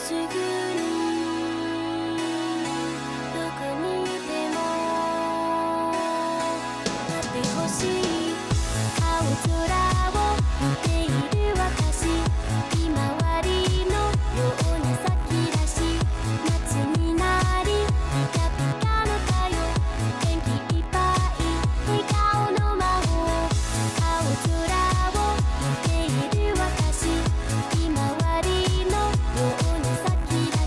すぐにどこにいても待ってほしい青空を見ている私ひまわりのように咲き出し夏になりピカピカの太陽元気いっぱい笑顔の魔法青空を見ている私ひまわりのように咲き出し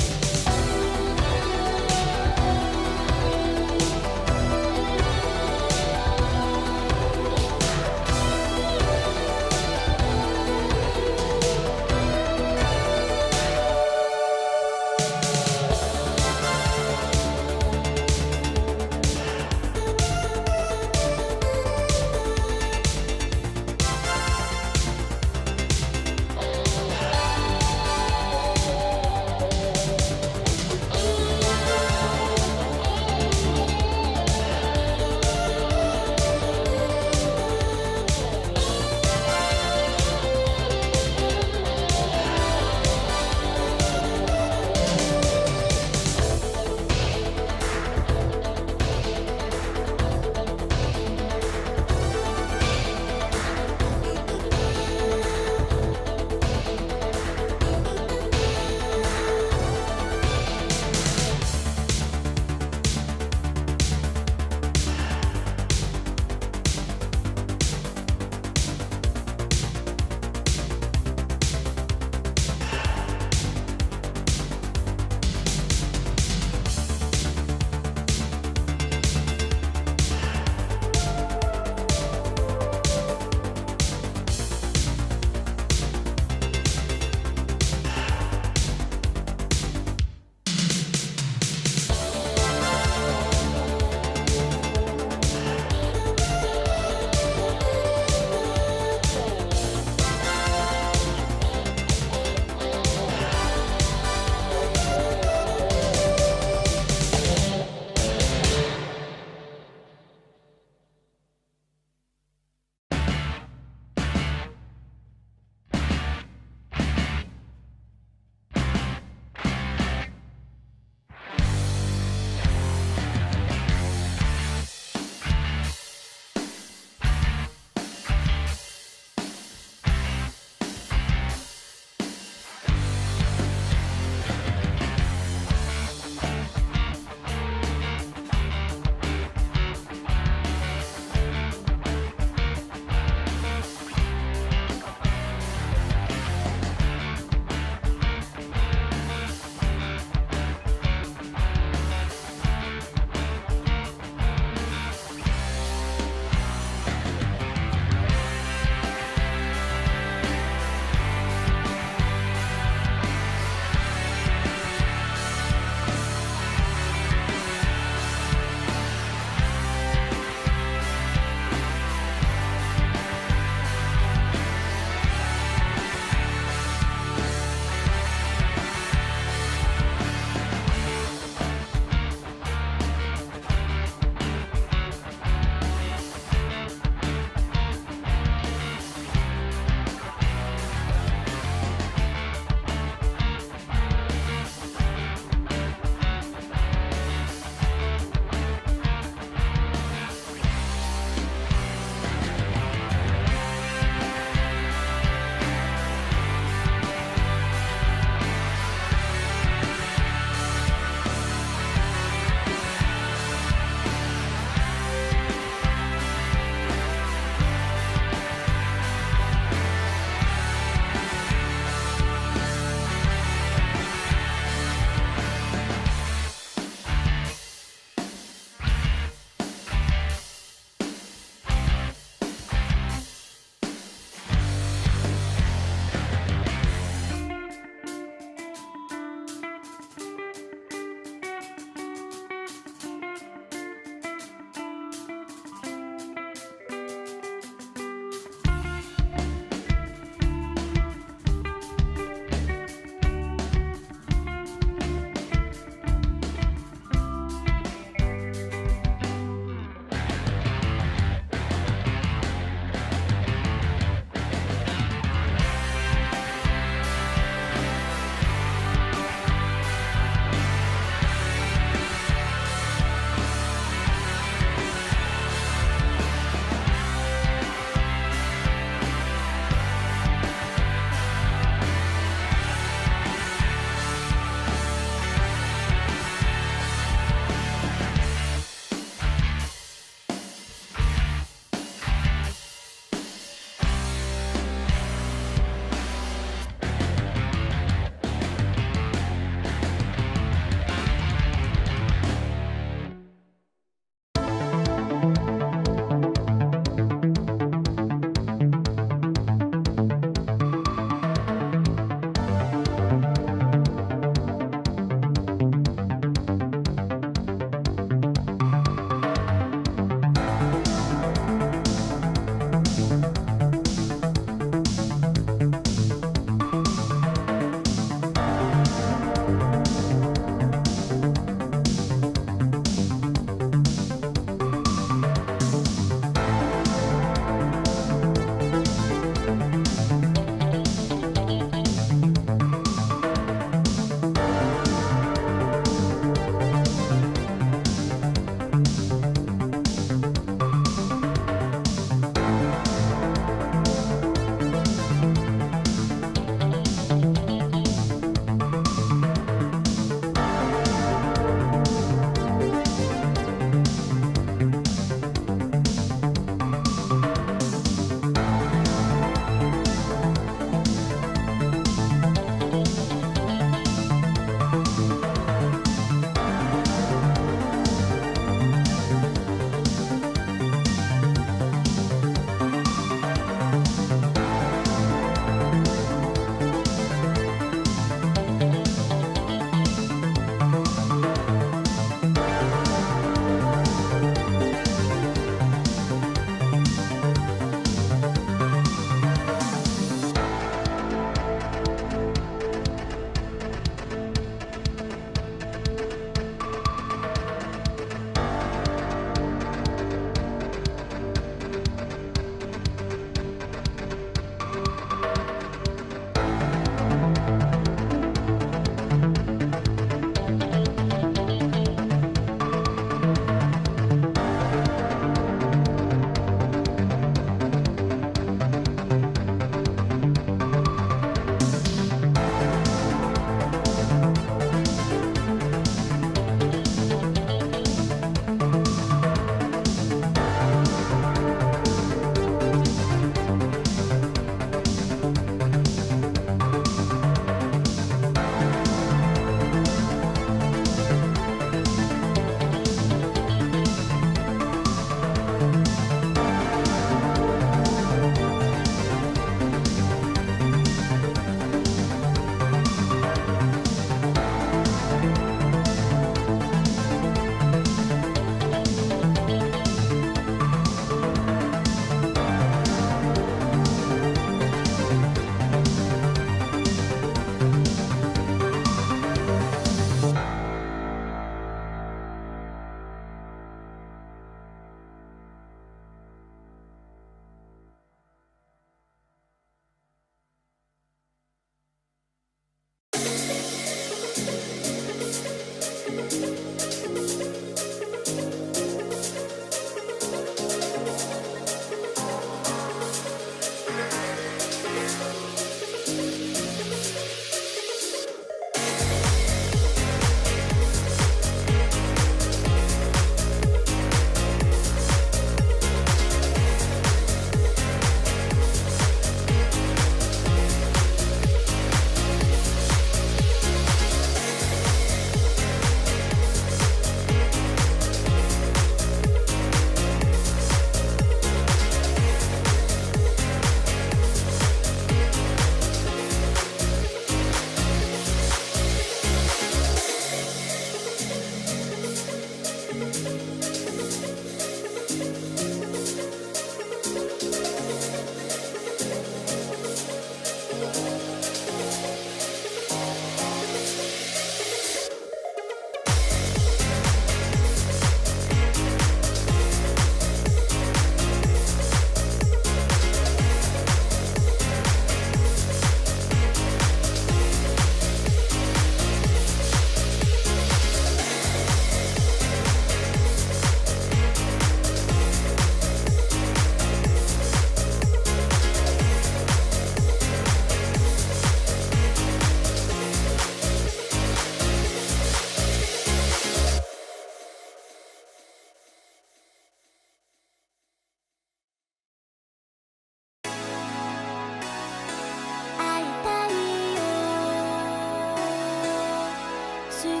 すぐに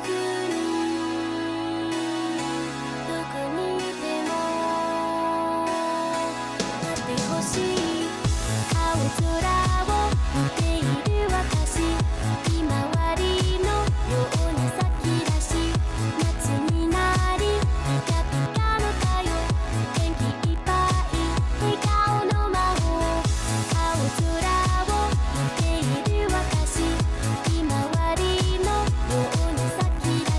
どこにいても待ってほしい青空を見ている私ひまわりのような咲き出し夏になりピカピカの太陽元気いっぱい笑顔の魔法青空を見ている私ひまわりのような咲き出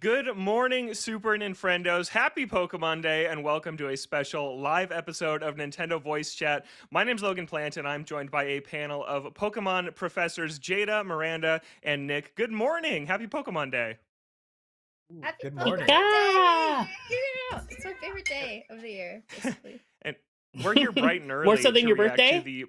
Good morning, Super Nintendos. Happy Pokemon Day, and welcome to a special live episode of Nintendo Voice Chat. My name's Logan Plant, and I'm joined by a panel of Pokemon professors Jada, Miranda, and Nick. Good morning. Happy Pokemon Day. Happy Good morning. Pokemon Day! Yeah. Yeah, it's my favorite day of the year, basically. And we're here bright and More so early than to your react to birthday? the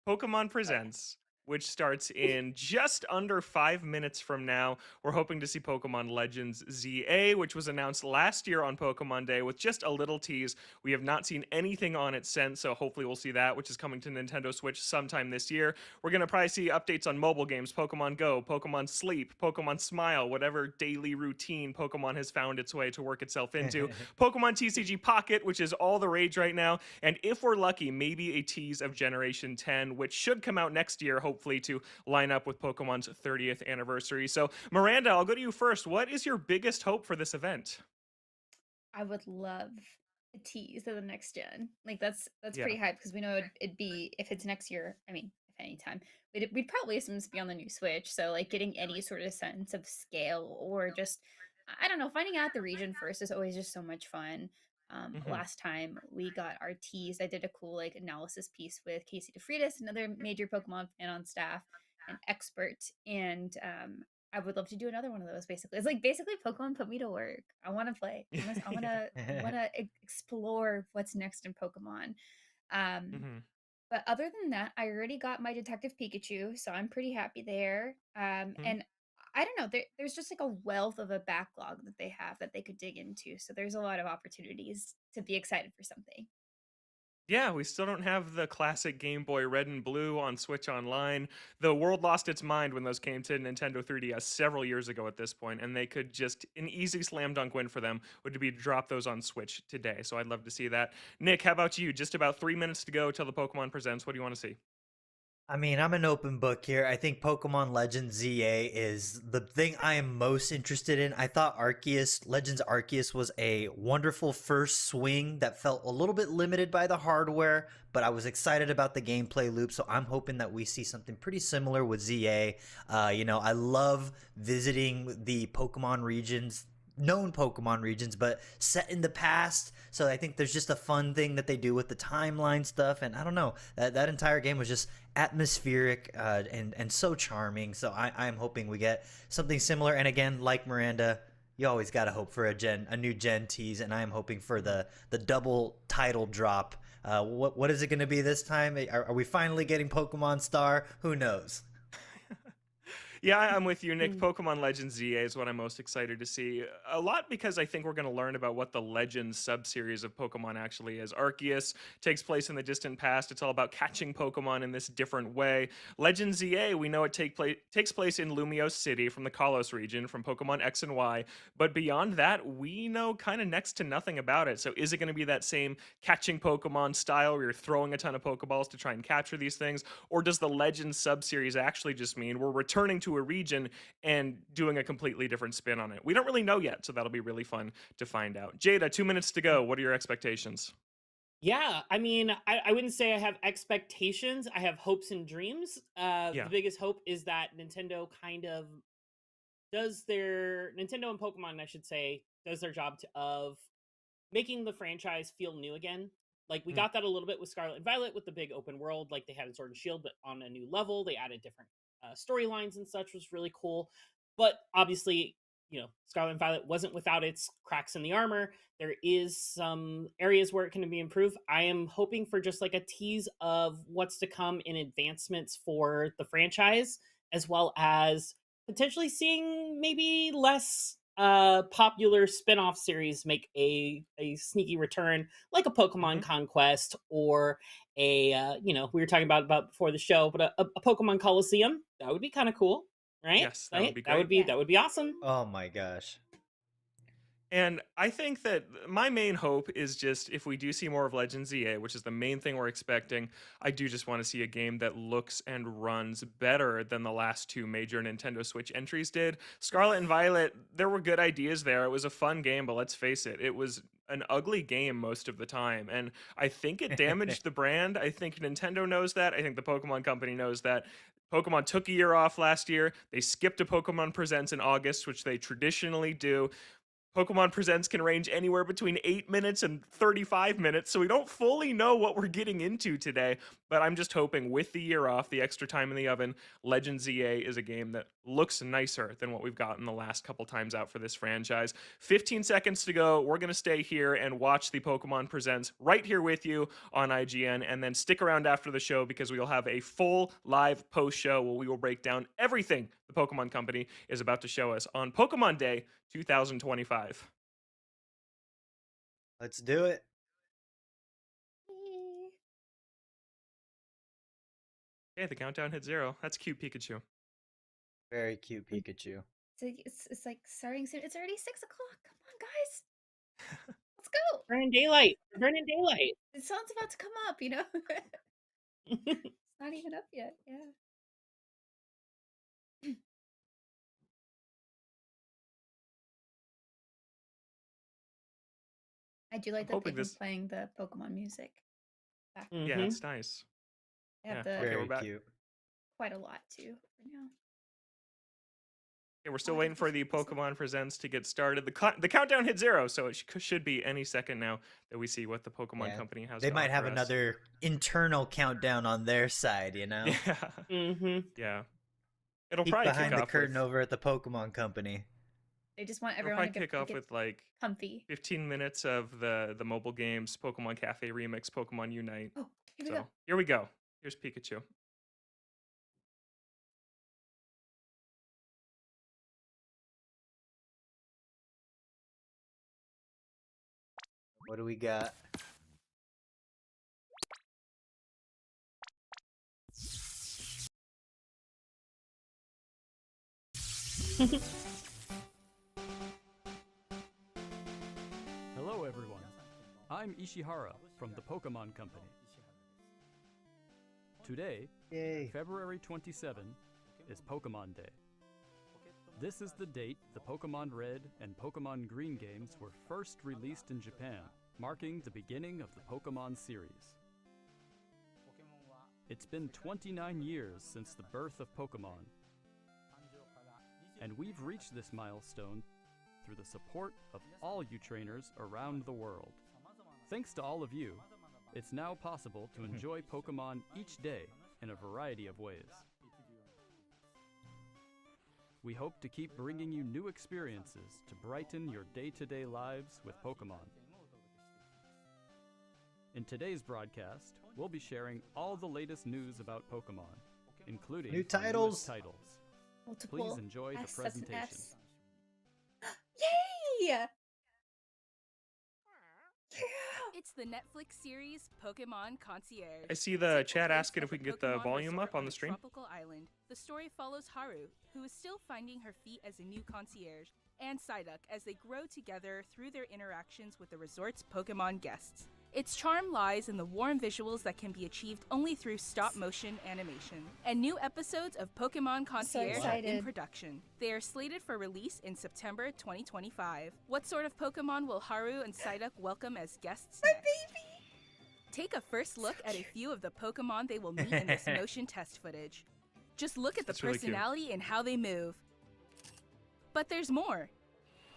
Pokemon Oh yeah. Presents, which starts in just under 5 minutes from now. We're hoping to see Pokemon Legends ZA, which was announced last year on Pokemon Day with just a little tease. We have not seen anything on it since, so hopefully we'll see that, which is coming to Nintendo Switch sometime this year. We're going to probably see updates on mobile games, Pokemon Go, Pokemon Sleep, Pokemon Smile, whatever daily routine Pokemon has found its way to work itself into. Pokemon TCG Pocket, which is all the rage right now. And if we're lucky, maybe a tease of Generation 10, which should come out next year, hopefully to line up with Pokemon's 30th anniversary. So, Miranda, I'll go to you first. What is your biggest hope for this event? I would love a tease of the next gen. Like that's Yeah. pretty hype because we know it'd be if it's next year. I mean, if any time, we'd probably assume it's be on the new Switch. So like getting any sort of sense of scale or just I don't know, finding out the region first is always just so much fun. Hmm. Last time we got our tease, I did a cool like analysis piece with Casey DeFriedis, another major Pokemon fan on staff, an expert, and I would love to do another one of those. Basically, it's like basically Pokemon put me to work. I want to play. I want to explore what's next in Pokemon. Um, Hmm. but other than that, I already got my Detective Pikachu, so I'm pretty happy there. And I don't know, there's just like a wealth of a backlog that they have that they could dig into. So there's a lot of opportunities to be excited for something. Yeah, we still don't have the classic Game Boy Red and Blue on Switch Online. The world lost its mind when those came to Nintendo 3DS several years ago at this point, and they could just, an easy slam dunk win for them would be to drop those on Switch today. So I'd love to see that. Nick, how about you? Just about 3 minutes to go till the Pokemon Presents. What do you want to see? I mean, I'm an open book here. I think Pokemon Legends ZA is the thing I am most interested in. I thought Legends Arceus was a wonderful first swing that felt a little bit limited by the hardware, but I was excited about the gameplay loop, so I'm hoping that we see something pretty similar with ZA. I love visiting the Pokemon regions, known Pokemon regions, but set in the past. So I think there's just a fun thing that they do with the timeline stuff, and I don't know, that entire game was just atmospheric and so charming. So I'm hoping we get something similar. And again, like Miranda, you always gotta hope for a new gen tease, and I am hoping for the double title drop. What is it going to be this time? Are we finally getting Pokemon Star? Who knows? Yeah, I'm with you, Nick. Mm. Pokemon Legends ZA is what I'm most excited to see. A lot because I think we're going to learn about what the Legends subseries of Pokemon actually is. Arceus takes place in the distant past. It's all about catching Pokemon in this different way. Legends ZA, we know it takes place in Lumiose City from the Kalos region, from Pokemon X and Y. But beyond that, we know kind of next to nothing about it. So is it going to be that same catching Pokemon style where you're throwing a ton of Pokeballs to try and capture these things? Or does the Legends subseries actually just mean we're returning to a region and doing a completely different spin on it? We don't really know yet, so that'll be really fun to find out. Jada, 2 minutes to go. What are your expectations? Yeah, I mean, I wouldn't say I have expectations. I have hopes and dreams. Yeah. The biggest hope is that Nintendo kind of Nintendo and Pokemon, I should say, does their job of making the franchise feel new again. Like we Mm. got that a little bit with Scarlet and Violet with the big open world, like they had in Sword and Shield, but on a new level. They added different storylines and such, was really cool. But obviously, Scarlet and Violet wasn't without its cracks in the armor. There is some areas where it can be improved. I am hoping for just like a tease of what's to come in advancements for the franchise, as well as potentially seeing maybe less popular spin-off series make a sneaky return, like a Pokemon Hmm. Conquest or a we were talking about before the show, but a Pokemon Coliseum. That would be kind of cool, right? Yes, that would be That would great. be Yeah. that would be awesome. Oh my gosh. And I think that my main hope is just if we do see more of Legends EA, which is the main thing we're expecting, I do just want to see a game that looks and runs better than the last two major Nintendo Switch entries did. Scarlet and Violet, there were good ideas there. It was a fun game, but let's face it, it was an ugly game most of the time. And I think it damaged the brand. I think Nintendo knows that. I think the Pokemon Company knows that. Pokemon took a year off last year. They skipped a Pokemon Presents in August, which they traditionally do. Pokemon Presents can range anywhere between 8 minutes and 35 minutes, so we don't fully know what we're getting into today. But I'm just hoping with the year off, the extra time in the oven, Legends ZA is a game that looks nicer than what we've gotten the last couple times out for this franchise. 15 seconds to go. We're going to stay here and watch the Pokemon Presents right here with you on IGN, and then stick around after the show because we will have a full live post show where we will break down everything the Pokemon Company is about to show us on Pokemon Day 2025. Let's do it. Okay, the countdown hit 0. That's cute Pikachu. Very cute Pikachu. It's like starting soon. It's already 6 o'clock. Come on, guys. Let's go. Burning daylight. Burning daylight. The sun's about to come up, you know? It's not even up yet. Yeah. I do like I'm that hoping they've been this- playing the Pokemon music. Back. Yeah, Mhm. it's nice. They have yeah, the okay, we're Very back. cute. quite a lot too for now. Okay, we're still I waiting think for this the is awesome. Pokemon Presents to get started. The countdown hit 0, so it should be any second now that we see what the Pokemon Yeah, Company has. They to might have offer us. another internal countdown on their side, you know? Yeah, Mm-hmm. yeah. It'll Peek probably behind kick the off curtain with, over at the Pokemon Company. They just want it'll everyone to probably kick off get with like comfy. 15 minutes of the mobile games, Pokemon Cafe Remix, Pokemon Unite. Oh, here we So go. here we go. Here's Pikachu. What do we got? Hello everyone, I'm Ishihara from the Pokemon Company. Today, Yay. February 27, is Pokemon Day. This is the date the Pokemon Red and Pokemon Green games were first released in Japan, marking the beginning of the Pokemon series. It's been 29 years since the birth of Pokemon, and we've reached this milestone through the support of all you trainers around the world. Thanks to all of you, it's now possible to enjoy Pokemon each day in a variety of ways. We hope to keep bringing you new experiences to brighten your day-to-day lives with Pokemon. In today's broadcast, we'll be sharing all the latest news about Pokemon, including New our newest titles. titles. Multiple Please enjoy the S, that's an presentation. S. Yay! Yeah. It's the Netflix series Pokemon Concierge. I see the Take chat place asking at if we the can get the Pokemon volume resort up on the a stream. tropical island. The story follows Haru, who is still finding her feet as a new concierge, and Psyduck as they grow together through their interactions with the resort's Pokemon guests. Its charm lies in the warm visuals that can be achieved only through stop-motion animation. And new episodes of Pokemon Concierge are in excited. production. They are slated for release in September 2025. What sort of Pokemon will Haru and Psyduck welcome as guests next? Take a first look at a few of the Pokemon they will meet in this motion test footage. Just look at the That's really cute. personality and how they move. But there's more.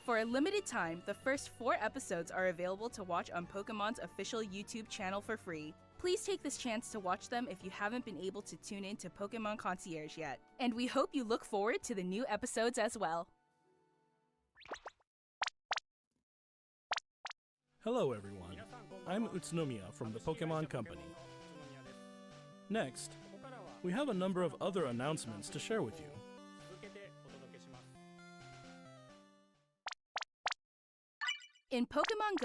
For a limited time, the first 4 episodes are available to watch on Pokemon's official YouTube channel for free. Please take this chance to watch them if you haven't been able to tune in to Pokemon Concierge yet. And we hope you look forward to the new episodes as well. Hello everyone, I'm Utsunomiya from the Pokemon Company. Next, we have a number of other announcements to share with you. In Pokemon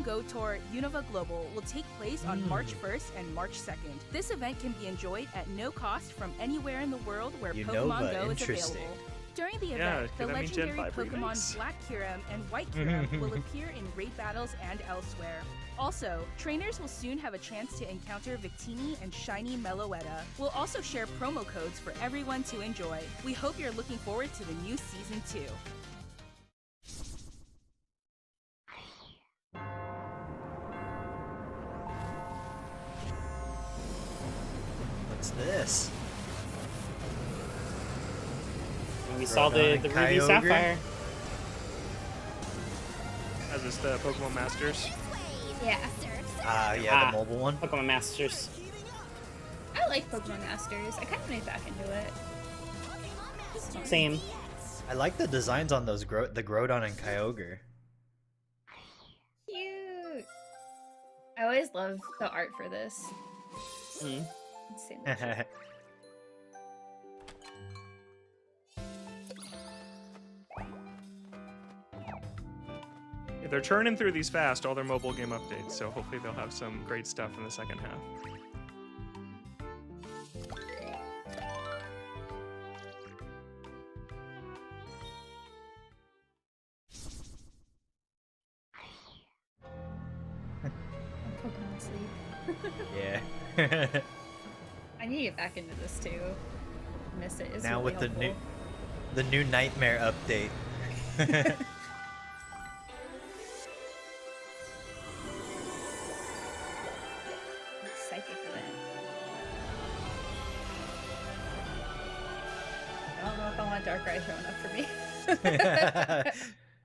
Go Tour Unova Global will take place on March 1st and March 2nd. This event can be enjoyed at no cost from anywhere in the world where Pokemon Unova, Go is interesting. available. During the Yeah, event, the could that mean Gen legendary 5 Pokemon remakes? Black Kyurem and White Kyurem will appear in raid battles and elsewhere. Also, trainers will soon have a chance to encounter Victini and Shiny Meloetta. We'll also share promo codes for everyone to enjoy. We hope you're looking forward to the new Season 2. What's this? And we saw the Rodon and Ruby Kyogre. Sapphire. Is this the Pokemon Masters? Yeah. Yeah, the mobile one. Pokemon Masters. I like Pokemon Masters. I kind of want to get back into it. It's fun. Same. I like the designs on those the Groudon and Kyogre. Cute. I always love the art for this. Mm. Insanely cute. Yeah, they're churning through these fast, all their mobile game updates, so hopefully they'll have some great stuff in the second half. Pokemon Sleep. Yeah. I need to get back into this too. Miss it. It's Now really with helpful. the new Nightmare update. I'm psychic for that. I don't know if I want Darkrai showing up for me.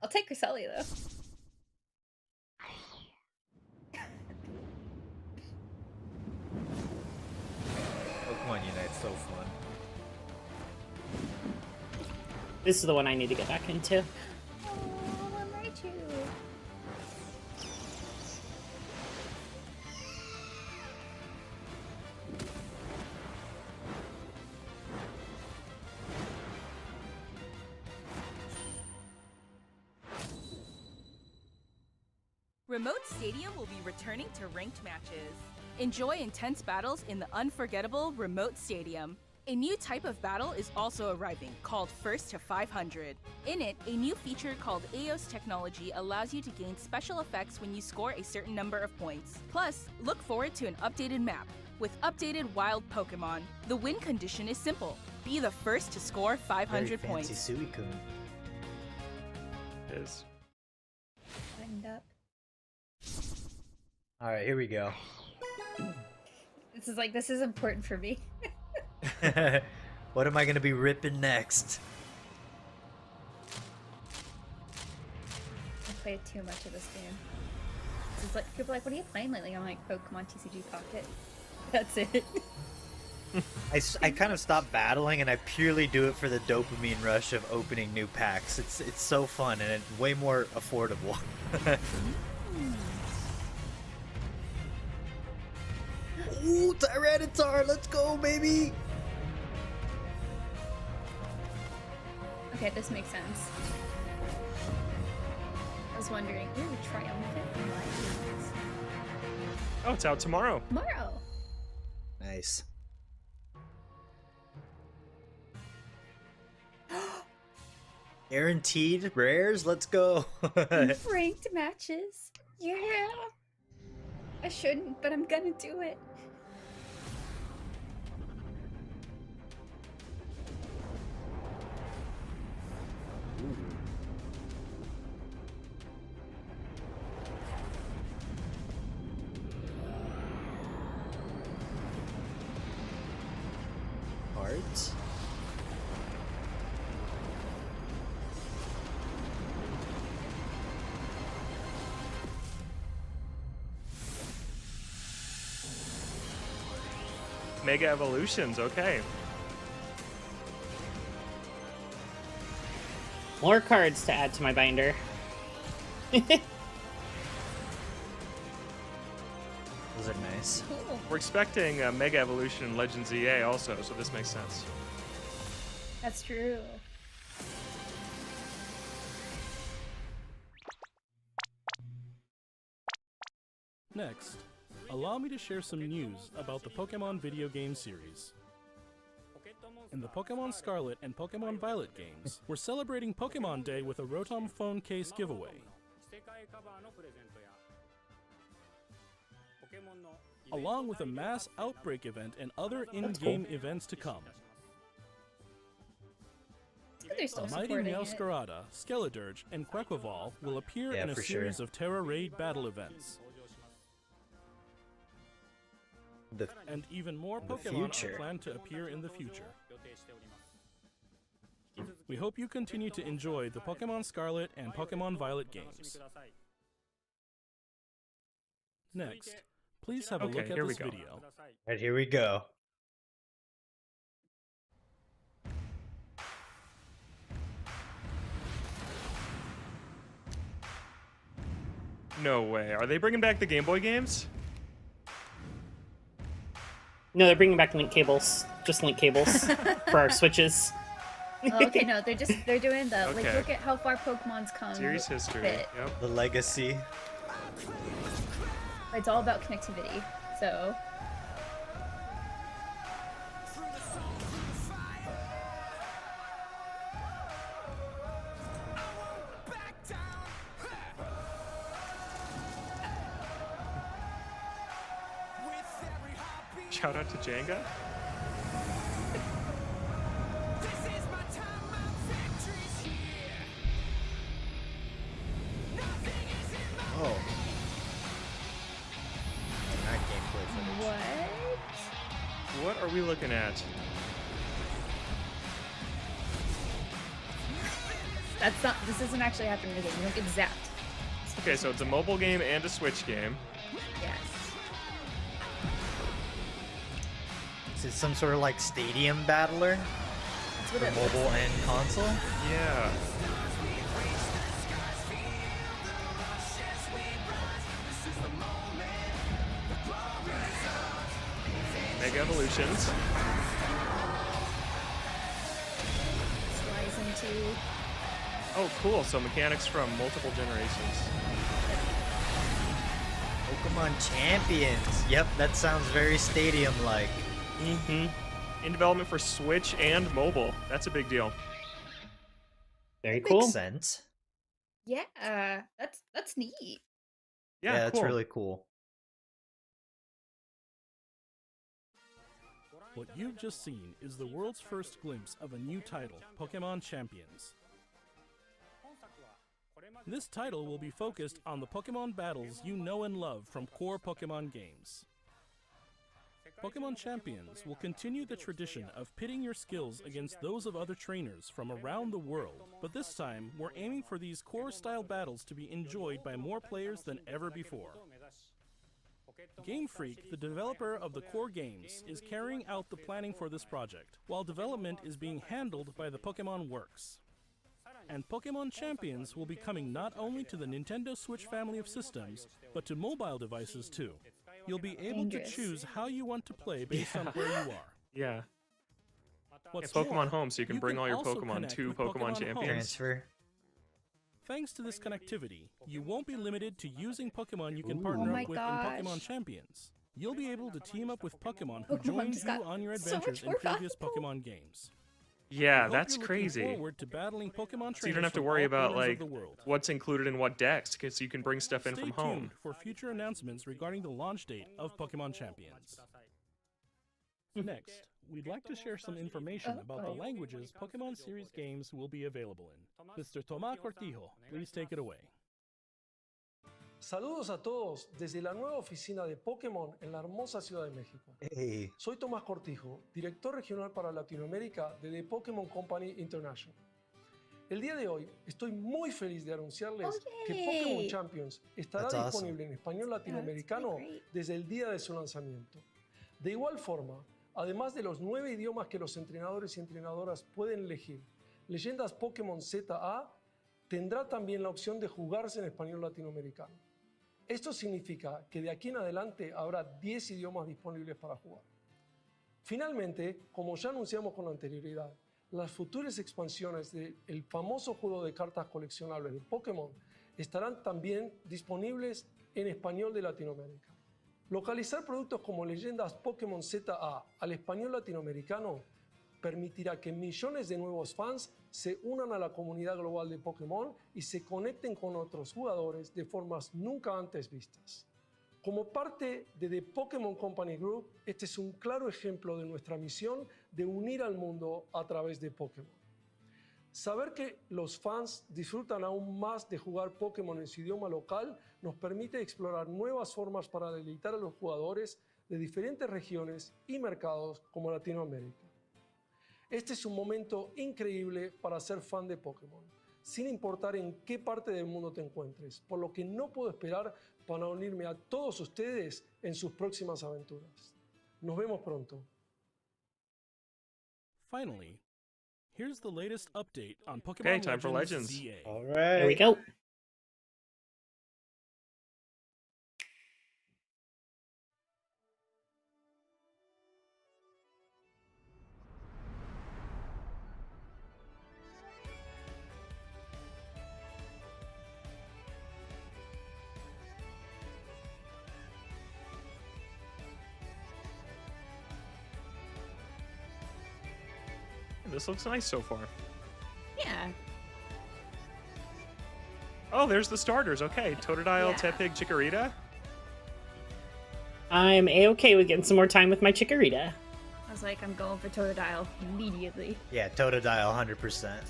I'll take Cresselia though. Pokemon Unite's so fun. This is the one I need to get back into. Oh, I'm Raichu. Remote Stadium will be returning to ranked matches. Enjoy intense battles in the unforgettable Remote Stadium. A new type of battle is also arriving, called First to 500. In it, a new feature called Eos technology allows you to gain special effects when you score a certain number of points. Plus, look forward to an updated map with updated wild Pokemon. The win condition is simple. Be the first to score 500 Very points. fancy Suicune. It is. Buttoned up. All right, here we go. This is important for me. What am I gonna be ripping next? I played too much of this game. It's like people are like, what are you playing lately? I'm like, Pokemon TCG Pocket. That's it. I kind of stopped battling, and I purely do it for the dopamine rush of opening new packs. It's so fun, and it's way more affordable. Ooh, Tyranitar, let's go, baby! Okay, this makes sense. I was wondering, ooh, Triumphant Lions. Oh, it's out tomorrow. Tomorrow. Nice. Guaranteed rares, let's go. Ranked matches. Yeah. I shouldn't, but I'm gonna do it. Cards. Mega Evolutions, okay. More cards to add to my binder. Those are nice. Cool. We're expecting Mega Evolution in Legends EA also, so this makes sense. That's true. Next, allow me to share some news about the Pokemon video game series. In the Pokemon Scarlet and Pokemon Violet games, we're celebrating Pokemon Day with a Rotom phone case giveaway. Along with a mass outbreak event and other in-game events to come. They're still A mighty supporting it. Meowscarada, Skeledirge, and Quaquaval will appear Yeah, in a for series sure. of Terra Raid battle events. And even more the Pokemon future. are planned to appear in the future. We hope you continue to enjoy the Pokemon Scarlet and Pokemon Violet games. Next, please have a Okay, look at here we this go. video. Right, here we go. No way. Are they bringing back the Game Boy games? No, they're bringing back link cables. Just link cables for our Switches. Oh, okay, no, they're doing the like Okay. look at how far Pokemon's come. Series history. bit. Yep. The legacy. It's all about connectivity. So Shout out to Jenga. Oh. Not gameplay footage. what? What are we looking at? That's not. This isn't actually happening in the game. You don't get zapped. Okay, so it's a mobile game and a Switch game. Yes. Is it some sort of like stadium battler That's what for it looks mobile like. and console? Yeah. Mega Evolutions. Slides into. Oh, cool. So mechanics from multiple generations. Pokemon Champions. Yep, that sounds very stadium-like. Mm-hmm. In development for Switch and mobile. That's a big deal. Very Makes cool. sense. Yeah, that's neat. Yeah, that's cool. really cool. What you've just seen is the world's first glimpse of a new title, Pokemon Champions. This title will be focused on the Pokemon battles you know and love from core Pokemon games. Pokemon Champions will continue the tradition of pitting your skills against those of other trainers from around the world, but this time we're aiming for these core-style battles to be enjoyed by more players than ever before. Game Freak, the developer of the core games, is carrying out the planning for this project, while development is being handled by the Pokemon Works. And Pokemon Champions will be coming not only to the Nintendo Switch family of systems, but to mobile devices too. You'll be able to Dangerous. choose how you want to play based on where you are. Yeah. What's Pokemon more, Home, so you can bring all your also Pokemon connect to with Pokemon Home. Champions. Transfer. Thanks to this connectivity, you won't be limited to using Pokemon you can Ooh. partner Oh my up with in gosh. Pokemon Champions. You'll be able to team up with Pokemon who Pokemon joined just you got on your so much adventures in more previous valuable. Pokemon games. Yeah, Hope that's you're looking crazy. forward to battling Pokemon So you don't trainers have to from worry all about corners of like the world. what's included in what decks, because you can bring stuff in Stay from tuned home. for future announcements regarding the launch date of Pokemon Champions. Next, we'd like to share some information about the languages Pokemon series games will be available in. Mr. Tomás Cortijo, please take it away. Saludos a todos desde la nueva oficina de Pokémon en la hermosa Ciudad de México. Hey. Soy Tomás Cortijo, director regional para Latinoamérica de The Pokémon Company International. El día de hoy estoy muy feliz de anunciarles que yay. Pokémon Champions estará That's awesome. disponible en español latinoamericano great. desde el día de su lanzamiento. De igual forma, además de los 9 idiomas que los entrenadores y entrenadoras pueden elegir, Leyendas Pokémon ZA tendrá también la opción de jugarse en español latinoamericano. Esto significa que de aquí en adelante habrá 10 idiomas disponibles para jugar. Finalmente, como ya anunciamos con anterioridad, las futuras expansiones del famoso juego de cartas coleccionables de Pokémon estarán también disponibles en español de Latinoamérica. Localizar productos como Leyendas Pokémon ZA al español latinoamericano permitirá que millones de nuevos fans se unan a la comunidad global de Pokémon y se conecten con otros jugadores de formas nunca antes vistas. Como parte de The Pokémon Company Group, este es un claro ejemplo de nuestra misión de unir al mundo a través de Pokémon. Saber que los fans disfrutan aún más de jugar Pokémon en su idioma local nos permite explorar nuevas formas para deleitar a los jugadores de diferentes regiones y mercados como Latinoamérica. Este es un momento increíble para ser fan de Pokémon, sin importar en qué parte del mundo te encuentres, por lo que no puedo esperar para unirme a todos ustedes en sus próximas aventuras. Nos vemos pronto. Finally, here's the latest update on Pokemon Okay, time for Legends Legends. ZA. All There we right. go. This looks nice so far. Yeah. Oh, there's the starters. Okay, Totodile, Yeah. Tepig, Chikorita. I'm a-okay with getting some more time with my Chikorita. I was like, I'm going for Totodile immediately. Yeah, Totodile 100%.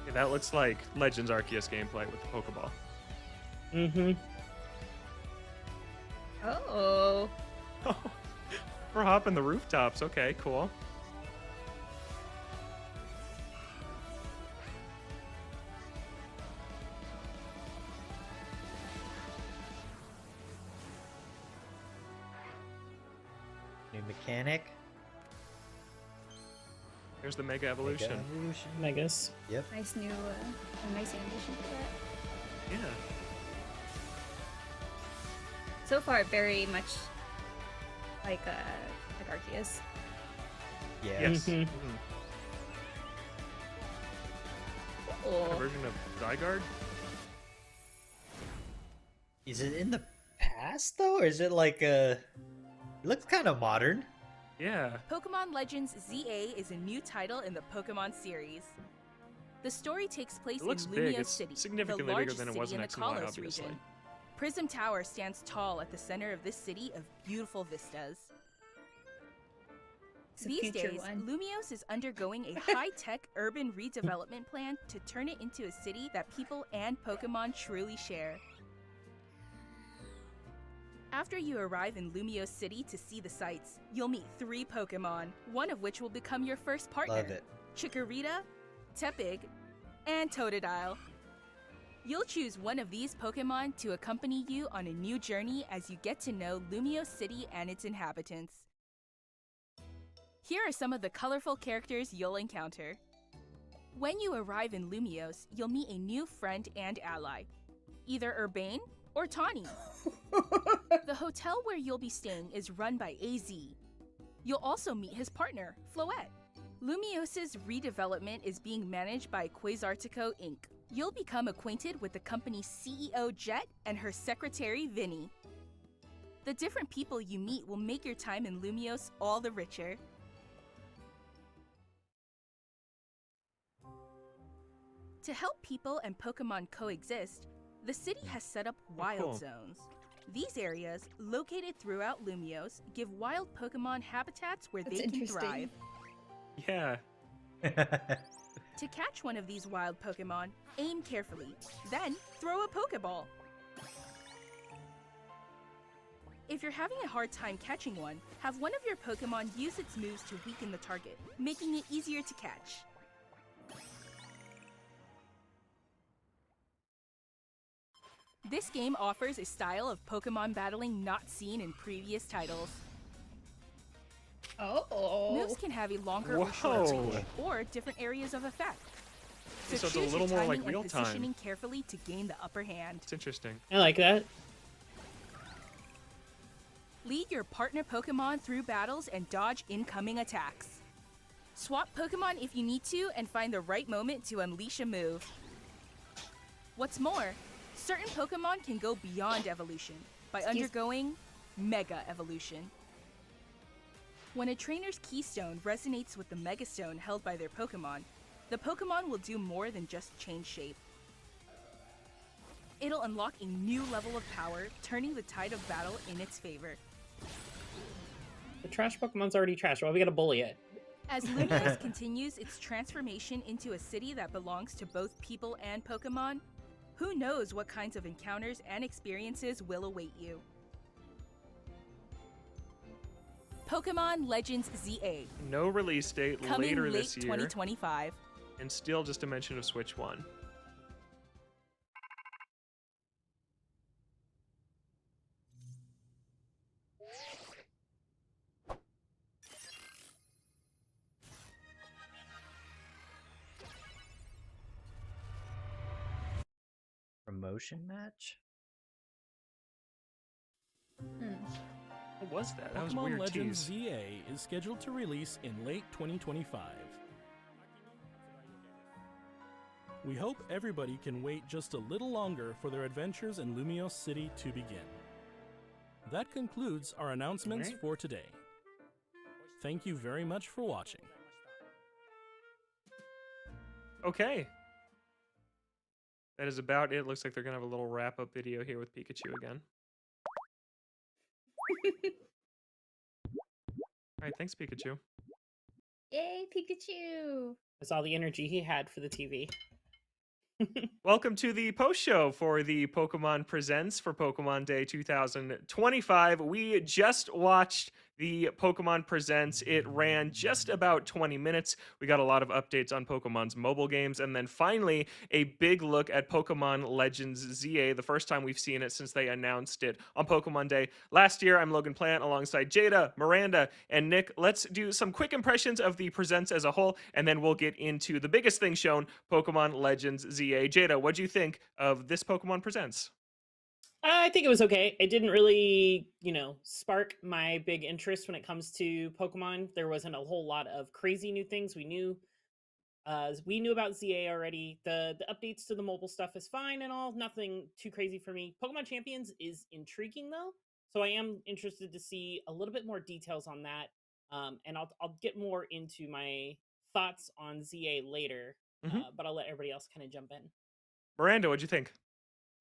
Okay, that looks like Legends Arceus gameplay with the Pokeball. Mm-hmm. Oh. We're hopping the rooftops. Okay, cool. New mechanic. Here's the Mega Evolution. Mega Evolution. Megas. Yep. Nice new, a nice animation for that. Yeah. So far, very much like Arceus. Yeah. Yes. Mhm. Mhm. A Oh. version of Zygarde? Is it in the past though, or is it like a? It looks kind of modern. Yeah. Pokemon Legends ZA is a new title in the Pokemon series. The story takes place It looks in big. Lumio It's City, the significantly bigger largest than it city was in in the X and Y, Kalos obviously. region. Prism Tower stands tall at the center of this city of beautiful vistas. It's a These future days, one. Lumios is undergoing a high-tech urban redevelopment plan to turn it into a city that people and Pokemon truly share. After you arrive in Lumio City to see the sights, you'll meet 3 Pokemon, one of which will become your first partner. Love it. Chikorita, Tepig, and Totodile. You'll choose one of these Pokemon to accompany you on a new journey as you get to know Lumio City and its inhabitants. Here are some of the colorful characters you'll encounter. When you arrive in Lumios, you'll meet a new friend and ally, either Urbane or Tawny. The hotel where you'll be staying is run by AZ. You'll also meet his partner, Floette. Lumios's redevelopment is being managed by Quasartico Inc. You'll become acquainted with the company's CEO Jet and her secretary Vinny. The different people you meet will make your time in Lumios all the richer. To help people and Pokemon coexist, the city has set up wild cool. zones. These areas, located throughout Lumios, give wild Pokemon habitats where That's they can interesting. thrive. Yeah. To catch one of these wild Pokemon, aim carefully, then throw a Pokeball. If you're having a hard time catching one, have one of your Pokemon use its moves to weaken the target, making it easier to catch. This game offers a style of Pokemon battling not seen in previous titles. Oh. Moves can have a longer or shorter Whoa. reach, or different areas of effect. So, So it's a choose little your more like timing and real time. positioning carefully to gain the upper hand. It's interesting. I like that. Lead your partner Pokemon through battles and dodge incoming attacks. Swap Pokemon if you need to and find the right moment to unleash a move. What's more, certain Pokemon can go beyond evolution by undergoing Mega Evolution. When a trainer's Keystone resonates with the Mega Stone held by their Pokemon, the Pokemon will do more than just change shape. It'll unlock a new level of power, turning the tide of battle in its favor. The trash Pokemon's already trash. Why we gotta bully it? As Lumios continues its transformation into a city that belongs to both people and Pokemon, who knows what kinds of encounters and experiences will await you. Pokemon Legends ZA, No release date, coming later late this year, 2025. and still just a mention of Switch 1. Promotion match? What was that? That was a Pokemon weird Legends tease. ZA is scheduled to release in late 2025. We hope everybody can wait just a little longer for their adventures in Lumiose City to begin. That concludes our announcements Alright. for today. Thank you very much for watching. Okay. That is about it. Looks like they're going to have a little wrap-up video here with Pikachu again. All right, thanks, Pikachu. Yay, Pikachu! That's all the energy he had for the TV. Welcome to the post show for the Pokemon Presents for Pokemon Day 2025. We just watched the Pokemon Presents. It ran just about 20 minutes. We got a lot of updates on Pokemon's mobile games, and then finally a big look at Pokemon Legends ZA, the first time we've seen it since they announced it on Pokemon Day last year. I'm Logan Plant alongside Jada, Miranda, and Nick. Let's do some quick impressions of the Presents as a whole, and then we'll get into the biggest thing shown, Pokemon Legends ZA. Jada, what'd you think of this Pokemon Presents? I think it was okay. It didn't really, spark my big interest when it comes to Pokemon. There wasn't a whole lot of crazy new things. We knew about ZA already. The updates to the mobile stuff is fine and all. Nothing too crazy for me. Pokemon Champions is intriguing though, so I am interested to see a little bit more details on that. And I'll get more into my thoughts on ZA later. But I'll let everybody else kind of jump in. Miranda, what'd you think?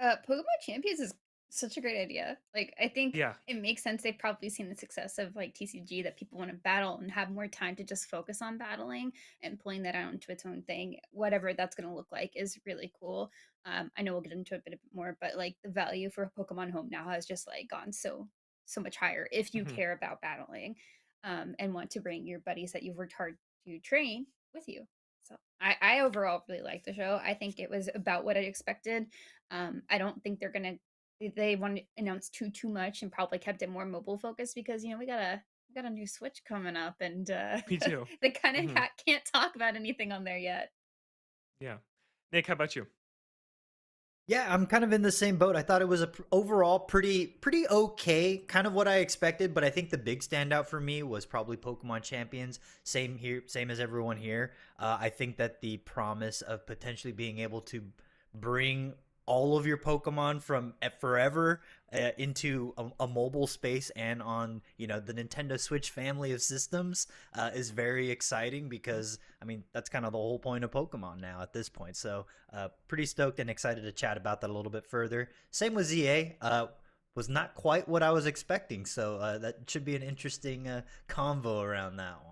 Pokemon Champions is such a great idea. Like, I think Yeah. it makes sense. They've probably seen the success of like TCG, that people want to battle and have more time to just focus on battling, and pulling that out into its own thing, whatever that's going to look like, is really cool. I know we'll get into it a bit more, but like the value for Pokemon Home now has just like gone so much higher if you Mhm. care about battling, and want to bring your buddies that you've worked hard to train with you. So I overall really like the show. I think it was about what I expected. I don't think they want to announce too much, and probably kept it more mobile focused, because we got a new Switch coming up, and Me too. they kind of Mhm. can't talk about anything on there yet. Yeah. Nick, how about you? Yeah, I'm kind of in the same boat. I thought it was overall pretty okay, kind of what I expected, but I think the big standout for me was probably Pokemon Champions. Same here, same as everyone here. I think that the promise of potentially being able to bring all of your Pokemon from forever into a mobile space and on the Nintendo Switch family of systems is very exciting, because I mean that's kind of the whole point of Pokemon now at this point. So pretty stoked and excited to chat about that a little bit further. Same with ZA. Was not quite what I was expecting, so that should be an interesting convo around that one.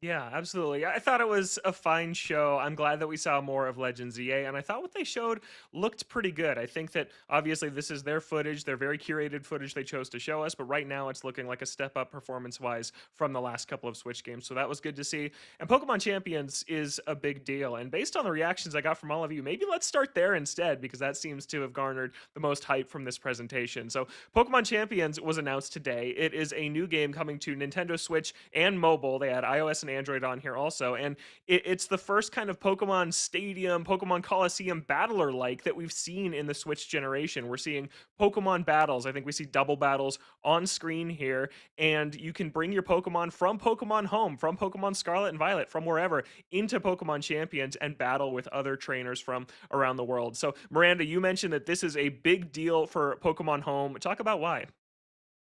Yeah, absolutely. I thought it was a fine show. I'm glad that we saw more of Legends EA, and I thought what they showed looked pretty good. I think that obviously this is their footage, their very curated footage they chose to show us, but right now it's looking like a step up performance-wise from the last couple of Switch games, so that was good to see. And Pokemon Champions is a big deal, and based on the reactions I got from all of you, maybe let's start there instead, because that seems to have garnered the most hype from this presentation. So Pokemon Champions was announced today. It is a new game coming to Nintendo Switch and mobile. They had iOS and Android on here also, and it's the first kind of Pokemon Stadium, Pokemon Coliseum battler like that we've seen in the Switch generation. We're seeing Pokemon battles. I think we see double battles on screen here, and you can bring your Pokemon from Pokemon Home, from Pokemon Scarlet and Violet, from wherever, into Pokemon Champions and battle with other trainers from around the world. So Miranda, you mentioned that this is a big deal for Pokemon Home. Talk about why.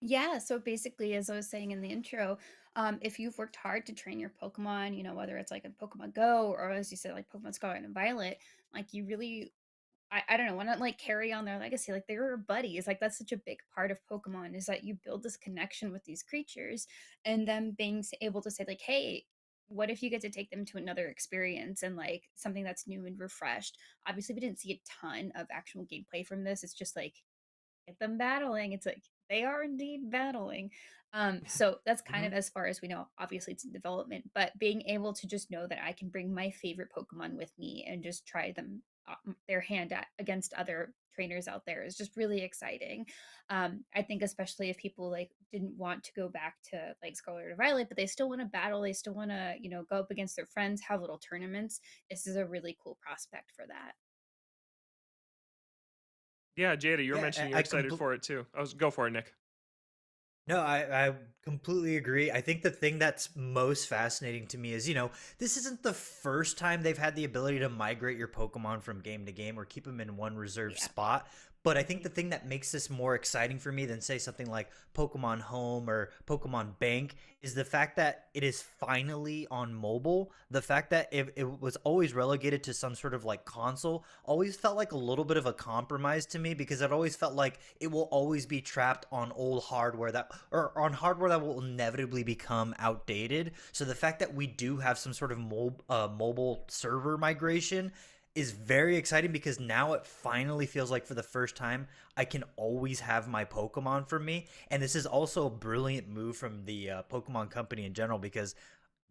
Yeah, so basically, as I was saying in the intro, if you've worked hard to train your Pokemon, whether it's like in Pokemon Go, or as you said, like Pokemon Scarlet and Violet, like you really, I don't know, want to like carry on their legacy. Like, they were buddies. Like, that's such a big part of Pokemon, is that you build this connection with these creatures, and them being able to say like, hey, what if you get to take them to another experience, and like something that's new and refreshed. Obviously, we didn't see a ton of actual gameplay from this. It's just like, get them battling. It's like they are indeed battling. So that's kind of as far as we know. Obviously, it's in development, but being able to just know that I can bring my favorite Pokemon with me and just try them their hand at against other trainers out there is just really exciting. I think especially if people like didn't want to go back to like Scarlet or Violet, but they still want to battle, they still want to go up against their friends, have little tournaments. This is a really cool prospect for that. Yeah, Jada, you were Yeah, mentioning you're excited for it too. Go for it, Nick. No, I completely agree. I think the thing that's most fascinating to me is, this isn't the first time they've had the ability to migrate your Pokemon from game to game or keep them in one reserved spot. But I think the thing that makes this more exciting for me than, say, something like Pokemon Home or Pokemon Bank is the fact that it is finally on mobile. The fact that it was always relegated to some sort of like console always felt like a little bit of a compromise to me, because it always felt like it will always be trapped on old hardware or on hardware that will inevitably become outdated. So the fact that we do have some sort of mobile server migration is very exciting, because now it finally feels like for the first time I can always have my Pokemon for me. And this is also a brilliant move from the Pokemon company in general, because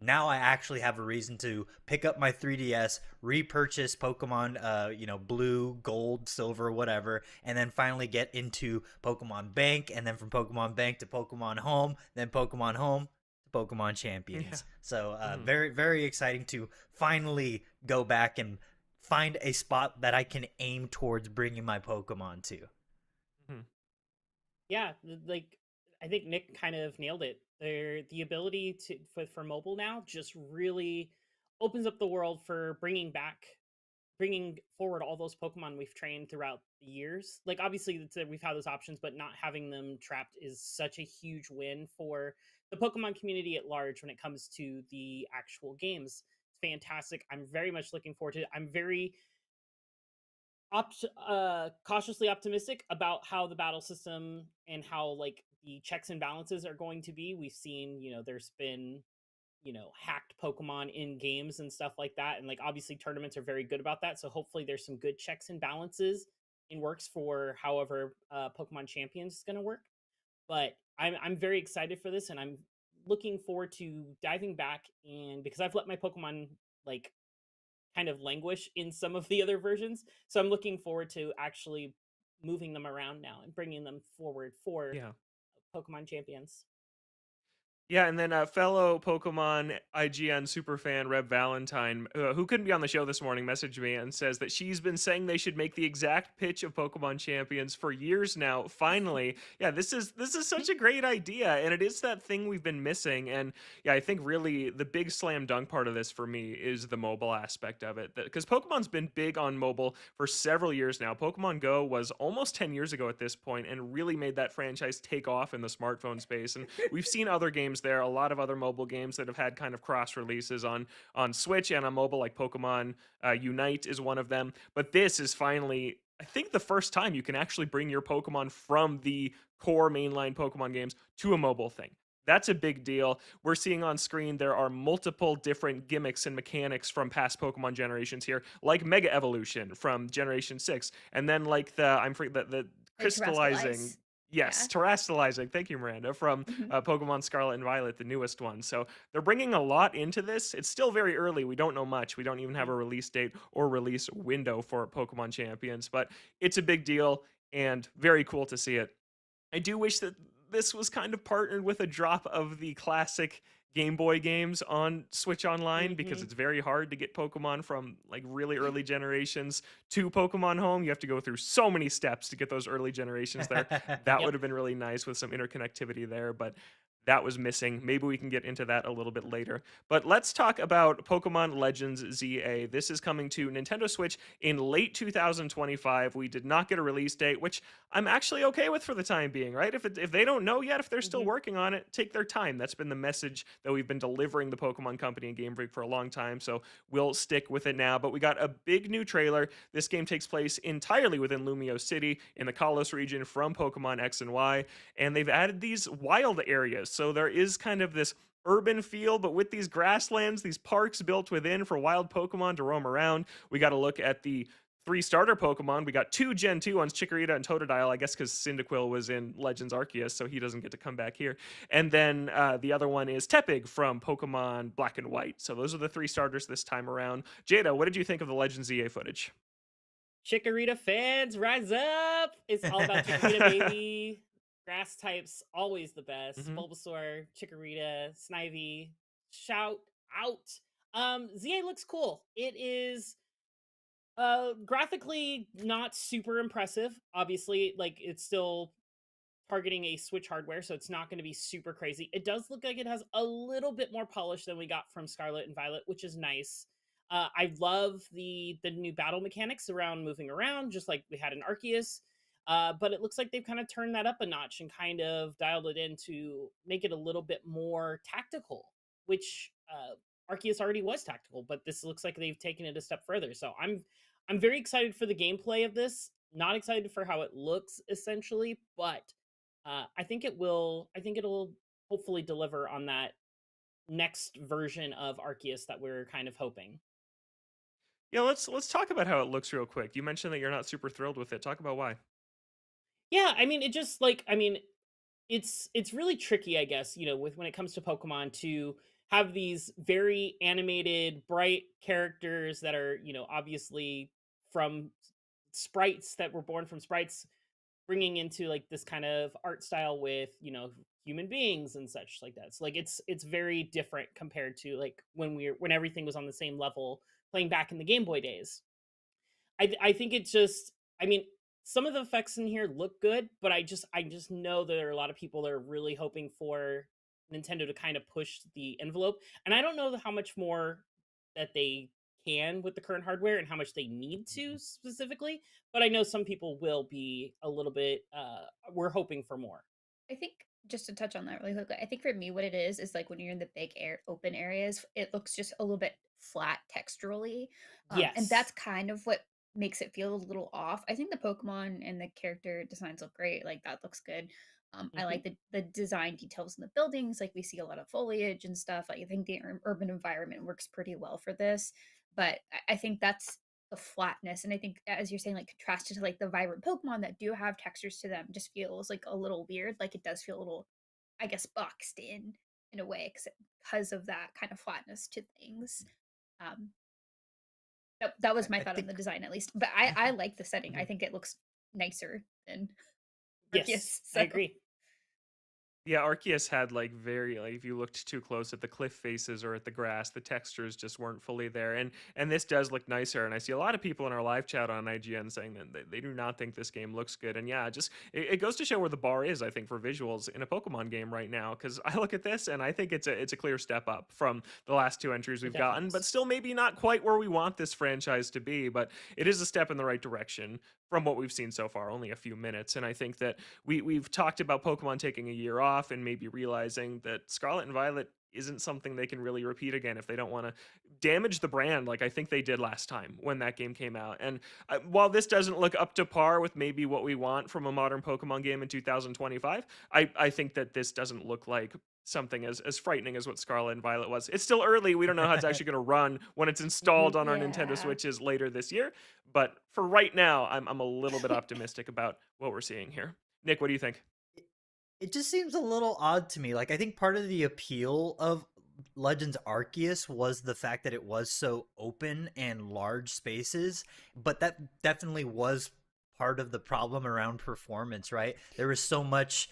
now I actually have a reason to pick up my 3DS, repurchase Pokemon, blue, gold, silver, whatever, and then finally get into Pokemon Bank, and then from Pokemon Bank to Pokemon Home, then Pokemon Home to Pokemon Champions. Yeah. So very, very exciting to finally go back and find a spot that I can aim towards bringing my Pokemon to. Yeah, like I think Nick kind of nailed it. The ability for mobile now just really opens up the world for bringing forward all those Pokemon we've trained throughout the years. Like obviously we've had those options, but not having them trapped is such a huge win for the Pokemon community at large when it comes to the actual games. It's fantastic. I'm very much looking forward to it. I'm very cautiously optimistic about how the battle system and how like the checks and balances are going to be. We've seen, there's been, hacked Pokemon in games and stuff like that. And like obviously tournaments are very good about that. So hopefully there's some good checks and balances in works for however Pokemon Champions is going to work. But I'm very excited for this, and I'm looking forward to diving back, and because I've let my Pokemon like kind of languish in some of the other versions. So I'm looking forward to actually moving them around now and bringing them forward for Pokemon Champions. Yeah, and then fellow Pokemon IGN superfan Reb Valentine, who couldn't be on the show this morning, messaged me and says that she's been saying they should make the exact pitch of Pokemon Champions for years now. Finally, yeah, this is such a great idea, and it is that thing we've been missing. And yeah, I think really the big slam dunk part of this for me is the mobile aspect of it, because Pokemon's been big on mobile for several years now. Pokemon Go was almost 10 years ago at this point, and really made that franchise take off in the smartphone space. And we've seen other games there, a lot of other mobile games that have had kind of cross releases on Switch and on mobile, like Pokemon Unite is one of them. But this is finally, I think, the first time you can actually bring your Pokemon from the core mainline Pokemon games to a mobile thing. That's a big deal. We're seeing on screen there are multiple different gimmicks and mechanics from past Pokemon generations here, like Mega Evolution from Generation 6, and then like the crystallizing. Yes, terrestrializing. Thank you, Miranda, from Pokemon Scarlet and Violet, the newest one. So they're bringing a lot into this. It's still very early. We don't know much. We don't even have a release date or release window for Pokemon Champions, but it's a big deal and very cool to see it. I do wish that this was kind of partnered with a drop of the classic Game Boy games on Switch Online, because it's very hard to get Pokemon from like really early generations to Pokemon Home. You have to go through so many steps to get those early generations there. That would have been really nice with some interconnectivity there, but that was missing. Maybe we can get into that a little bit later. But let's talk about Pokemon Legends ZA. This is coming to Nintendo Switch in late 2025. We did not get a release date, which I'm actually okay with for the time being, right? If they don't know yet, if they're still working on it, take their time. That's been the message that we've been delivering the Pokemon Company and Game Freak for a long time, so we'll stick with it now. But we got a big new trailer. This game takes place entirely within Lumio City in the Kalos region from Pokemon X and Y, and they've added these wild areas. So there is kind of this urban feel, but with these grasslands, these parks built within for wild Pokemon to roam around. We got to look at the 3 starter Pokemon. We got 2 Gen 2 ones, Chikorita and Totodile, I guess because Cyndaquil was in Legends Arceus, so he doesn't get to come back here. And then the other one is Tepig from Pokemon Black and White. So those are the 3 starters this time around. Jada, what did you think of the Legends EA footage? Chikorita fans, rise up! It's all about Chikorita, baby. Grass types, always the best. Bulbasaur, Chikorita, Snivy, shout out. ZA looks cool. It is graphically not super impressive. Obviously, like it's still targeting a Switch hardware, so it's not going to be super crazy. It does look like it has a little bit more polish than we got from Scarlet and Violet, which is nice. I love the new battle mechanics around moving around, just like we had in Arceus. But it looks like they've kind of turned that up a notch and kind of dialed it in to make it a little bit more tactical, which Arceus already was tactical, but this looks like they've taken it a step further. So I'm very excited for the gameplay of this. Not excited for how it looks, essentially, but I think it'll hopefully deliver on that next version of Arceus that we're kind of hoping. Yeah, let's talk about how it looks real quick. You mentioned that you're not super thrilled with it. Talk about why. Yeah, I mean, it just it's really tricky, I guess, with when it comes to Pokemon to have these very animated, bright characters that are, obviously from sprites that were born from sprites, bringing into like this kind of art style with, human beings and such like that. So like it's very different compared to like when everything was on the same level playing back in the Game Boy days. I think it just, I mean, some of the effects in here look good, but I just know that there are a lot of people that are really hoping for Nintendo to kind of push the envelope. And I don't know how much more that they can with the current hardware and how much they need to specifically, but I know some people will be a little bit, we're hoping for more. I think just to touch on that really quickly, I think for me, what it is like when you're in the big open areas, it looks just a little bit flat texturally. Yes. And that's kind of what makes it feel a little off. I think the Pokemon and the character designs look great. Like that looks good. I like the design details in the buildings. Like we see a lot of foliage and stuff. Like I think the urban environment works pretty well for this. But I think that's the flatness. And I think as you're saying, like contrasted to like the vibrant Pokemon that do have textures to them, just feels like a little weird. Like it does feel a little, I guess, boxed in a way because of that kind of flatness to things. That was my thought on the design, at least. But I like the setting. I think it looks nicer than Arceus. Yes, I agree. Yeah, Arceus had like very like if you looked too close at the cliff faces or at the grass, the textures just weren't fully there. And this does look nicer. And I see a lot of people in our live chat on IGN saying that they do not think this game looks good. And yeah, just it goes to show where the bar is, I think, for visuals in a Pokemon game right now. Because I look at this and I think it's a clear step up from the last 2 entries we've gotten, but still maybe not quite where we want this franchise to be. But it is a step in the right direction from what we've seen so far, only a few minutes. And I think that we've talked about Pokemon taking a year off and maybe realizing that Scarlet and Violet isn't something they can really repeat again if they don't want to damage the brand like I think they did last time when that game came out. And while this doesn't look up to par with maybe what we want from a modern Pokemon game in 2025, I think that this doesn't look like something as frightening as what Scarlet and Violet was. It's still early. We don't know how it's actually going to run when it's installed on our Nintendo Switches later this year. But for right now, I'm a little bit optimistic about what we're seeing here. Nick, what do you think? It just seems a little odd to me. Like, I think part of the appeal of Legends Arceus was the fact that it was so open and large spaces, but that definitely was part of the problem around performance, right? There was so much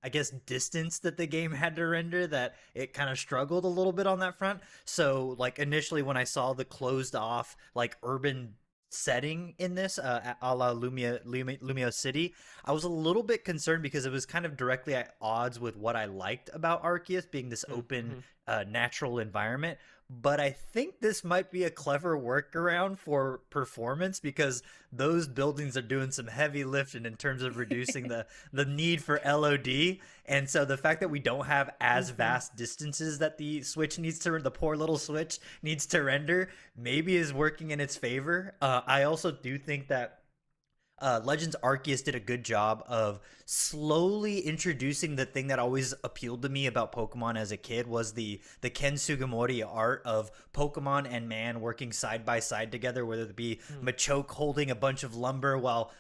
I guess distance that the game had to render that it kind of struggled a little bit on that front. So like initially when I saw the closed off like urban setting in this a la Lumio City, I was a little bit concerned because it was kind of directly at odds with what I liked about Arceus being this open natural environment. But I think this might be a clever workaround for performance because those buildings are doing some heavy lifting in terms of reducing the need for LOD. And so the fact that we don't have as vast distances that the poor little Switch needs to render maybe is working in its favor. I also do think that Legends Arceus did a good job of slowly introducing the thing that always appealed to me about Pokemon as a kid was the Ken Sugimori art of Pokemon and man working side by side together, whether it be Machoke holding a bunch of lumber while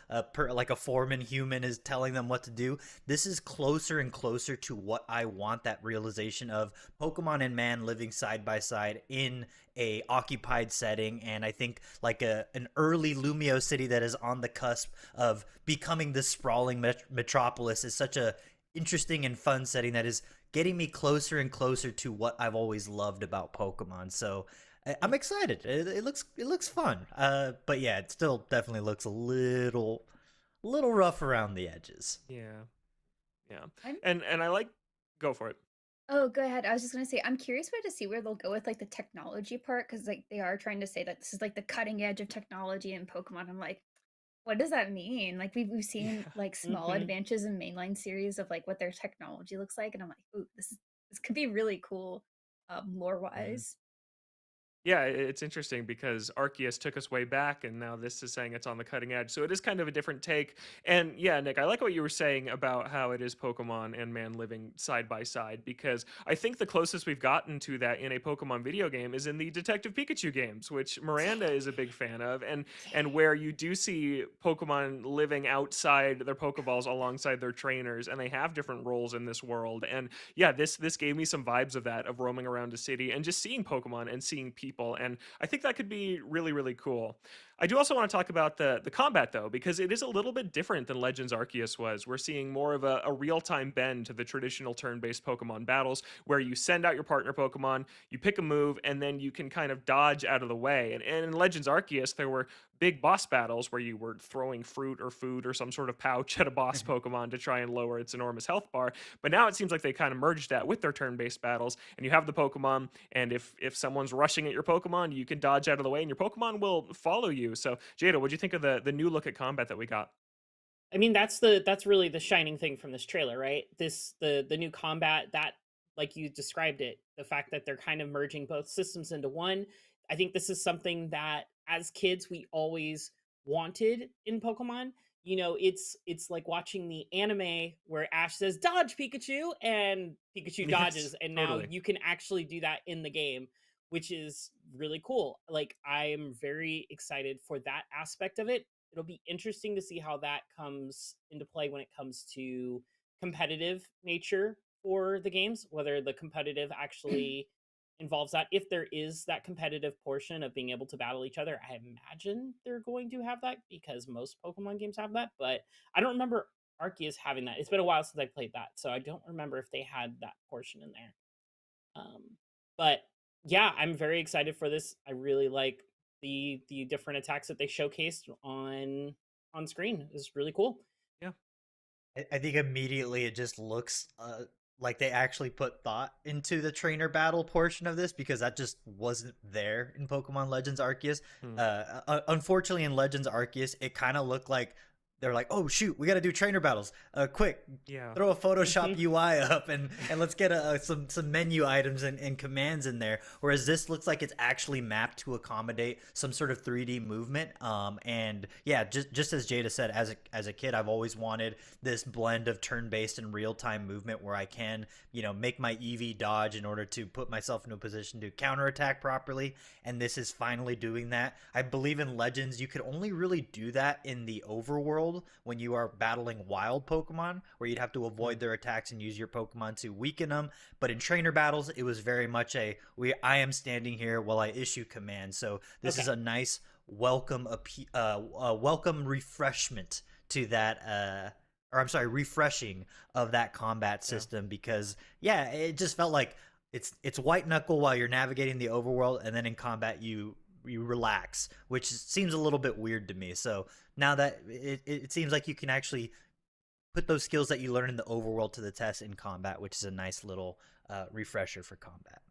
like a foreman human is telling them what to do. This is closer and closer to what I want, that realization of Pokemon and man living side by side in a occupied setting, and I think like an early Lumio city that is on the cusp of becoming this sprawling metropolis is such a interesting and fun setting that is getting me closer and closer to what I've always loved about Pokemon. So I'm excited. It looks fun. But yeah, it still definitely looks a little rough around the edges. Yeah. I'm- And I like, go for it. Oh, go ahead. I was just gonna say, I'm curious to see where they'll go with like the technology part, because like they are trying to say that this is like the cutting edge of technology in Pokemon. I'm like, what does that mean? Like we've seen like small Mhm. advances in mainline series of like what their technology looks like, and I'm like, ooh, this could be really cool, lore wise. Yeah, it's interesting because Arceus took us way back, and now this is saying it's on the cutting edge. So it is kind of a different take. And yeah, Nick, I like what you were saying about how it is Pokemon and man living side by side, because I think the closest we've gotten to that in a Pokemon video game is in the Detective Pikachu games, which Miranda is a big fan of, and where you do see Pokemon living outside their Pokeballs alongside their trainers, and they have different roles in this world. And yeah, this gave me some vibes of that, of roaming around a city and just seeing Pokemon and seeing people, and I think that could be really, really cool. I do also want to talk about the combat, though, because it is a little bit different than Legends Arceus was. We're seeing more of a real-time bend to the traditional turn-based Pokemon battles, where you send out your partner Pokemon, you pick a move, and then you can kind of dodge out of the way. And in Legends Arceus, there were big boss battles where you were throwing fruit or food or some sort of pouch at a boss Pokemon to try and lower its enormous health bar. But now it seems like they kind of merged that with their turn-based battles, and you have the Pokemon, and if someone's rushing at your Pokemon, you can dodge out of the way, and your Pokemon will follow you. So, Jada, what'd you think of the new look at combat that we got? I mean, that's really the shining thing from this trailer, right? The new combat, that, like you described it, the fact that they're kind of merging both systems into one. I think this is something that as kids we always wanted in Pokemon. You know, it's like watching the anime where Ash says "Dodge, Pikachu," and Pikachu Yes, dodges, and now totally. you can actually do that in the game, which is really cool. Like, I am very excited for that aspect of it. It'll be interesting to see how that comes into play when it comes to competitive nature for the games, whether the competitive actually involves that. If there is that competitive portion of being able to battle each other, I imagine they're going to have that because most Pokemon games have that, but I don't remember Arceus having that. It's been a while since I played that, so I don't remember if they had that portion in there. But yeah, I'm very excited for this. I really like the different attacks that they showcased on screen. It's really cool. Yeah. I think immediately it just looks like they actually put thought into the trainer battle portion of this, because that just wasn't there in Pokemon Legends Arceus. Unfortunately, in Legends Arceus, it kind of looked like they're like, oh shoot, we got to do trainer battles. Quick, Yeah. throw a Photoshop UI up and let's get some menu items and commands in there. Whereas this looks like it's actually mapped to accommodate some sort of 3D movement. And yeah, just as Jada said, as a kid, I've always wanted this blend of turn-based and real-time movement where I can, make my EV dodge in order to put myself in a position to counterattack properly. And this is finally doing that. I believe in Legends, you could only really do that in the overworld when you are battling wild Pokemon, where you'd have to avoid their attacks and use your Pokemon to weaken them. But in trainer battles, it was very much I am standing here while I issue commands. So this is a nice welcome refreshment to that refreshing of that combat system, because it just felt like it's white knuckle while you're navigating the overworld, and then in combat you relax, which seems a little bit weird to me. So now that it seems like you can actually put those skills that you learn in the overworld to the test in combat, which is a nice little refresher for combat.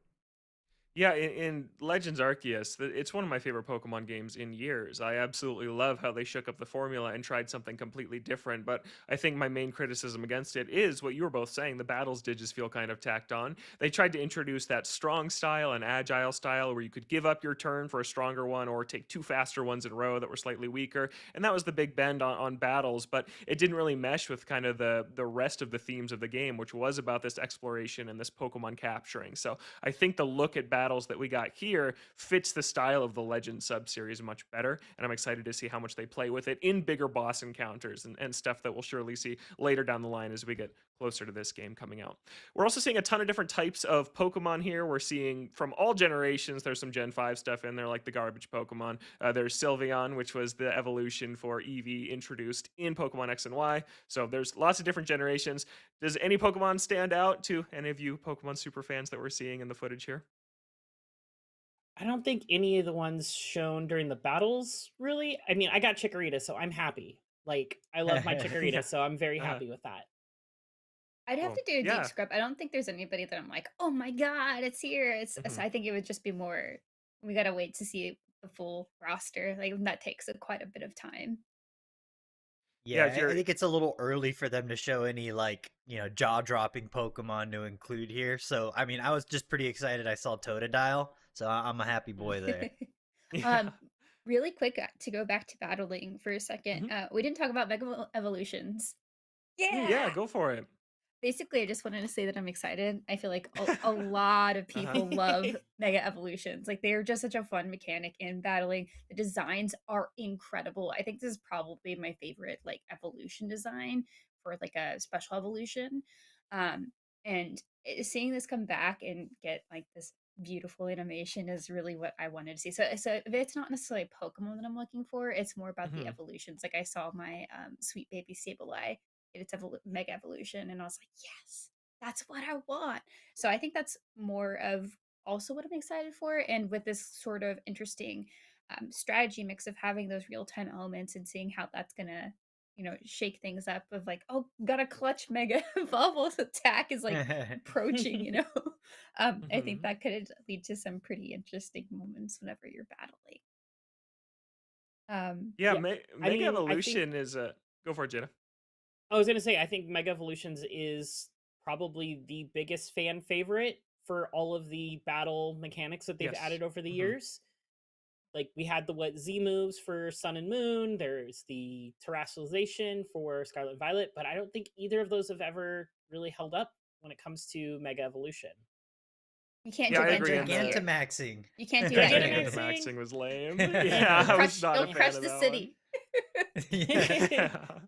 Yeah, in Legends Arceus, it's one of my favorite Pokemon games in years. I absolutely love how they shook up the formula and tried something completely different. But I think my main criticism against it is what you were both saying. The battles did just feel kind of tacked on. They tried to introduce that strong style and agile style where you could give up your turn for a stronger one or take two faster ones in a row that were slightly weaker. And that was the big bend on battles. But it didn't really mesh with kind of the rest of the themes of the game, which was about this exploration and this Pokemon capturing. So I think the look at battles that we got here fits the style of the Legend sub-series much better, and I'm excited to see how much they play with it in bigger boss encounters and stuff that we'll surely see later down the line as we get closer to this game coming out. We're also seeing a ton of different types of Pokemon here. We're seeing from all generations. There's some Gen 5 stuff in there, like the garbage Pokemon. There's Sylveon, which was the evolution for Eevee introduced in Pokemon X and Y. So there's lots of different generations. Does any Pokemon stand out to any of you Pokemon super fans that we're seeing in the footage here? I don't think any of the ones shown during the battles really. I mean, I got Chikorita, so I'm happy. Like, I love my Chikorita, Yeah. so I'm very Uh-huh. happy with that. I'd have Cool. to do a deep Yeah. scrub. I don't think there's anybody that I'm like, oh my god, it's here. So Mhm. I think it would just be more. We gotta wait to see the full roster. Like that takes quite a bit of time. Yeah, if Yeah, I you're think it's a little early for them to show any like, jaw-dropping Pokemon to include here. So, I mean, I was just pretty excited I saw Totodile, so I'm a happy boy there. yeah. um, really quick to go back to battling for a second. Mhm. We didn't talk about Mega Evolutions. Yeah, Yeah. go for it. Basically, I just wanted to say that I'm excited. I feel like a lot of Uh-huh. people love Mega Evolutions. Like they are just such a fun mechanic in battling. The designs are incredible. I think this is probably my favorite like evolution design for like a special evolution. Um, and seeing this come back and get like this beautiful animation is really what I wanted to see. So it's not necessarily a Pokemon that I'm looking for. It's more about the Mhm. evolutions. Like I saw my sweet baby Sableye its mega evolution, and I was like, yes, that's what I want. So I think that's more of also what I'm excited for, and with this sort of interesting strategy mix of having those real time elements and seeing how that's gonna shake things up of like, oh, got a clutch mega bubbles attack is like approaching. I think Mhm. that could lead to some pretty interesting moments whenever you're battling. Yeah, Yeah. I Mega mean, I think Evolution is a go for it, Jada. I was gonna say, I think Mega Evolutions is probably the biggest fan favorite for all of the battle mechanics that they've Yes. added over the Mhm. years. Like we had the what Z moves for Sun and Moon. There's the terrestrialization for Scarlet and Violet, but I don't think either of those have ever really held up when it comes to Mega Evolution. You can't Yeah, do I that agree during on the here. Gigantamaxing. You can't do the that Gigantamaxing. here. Gigantamaxing was lame. Yeah, I was not You'll a fan crush of the that one. city. Yeah.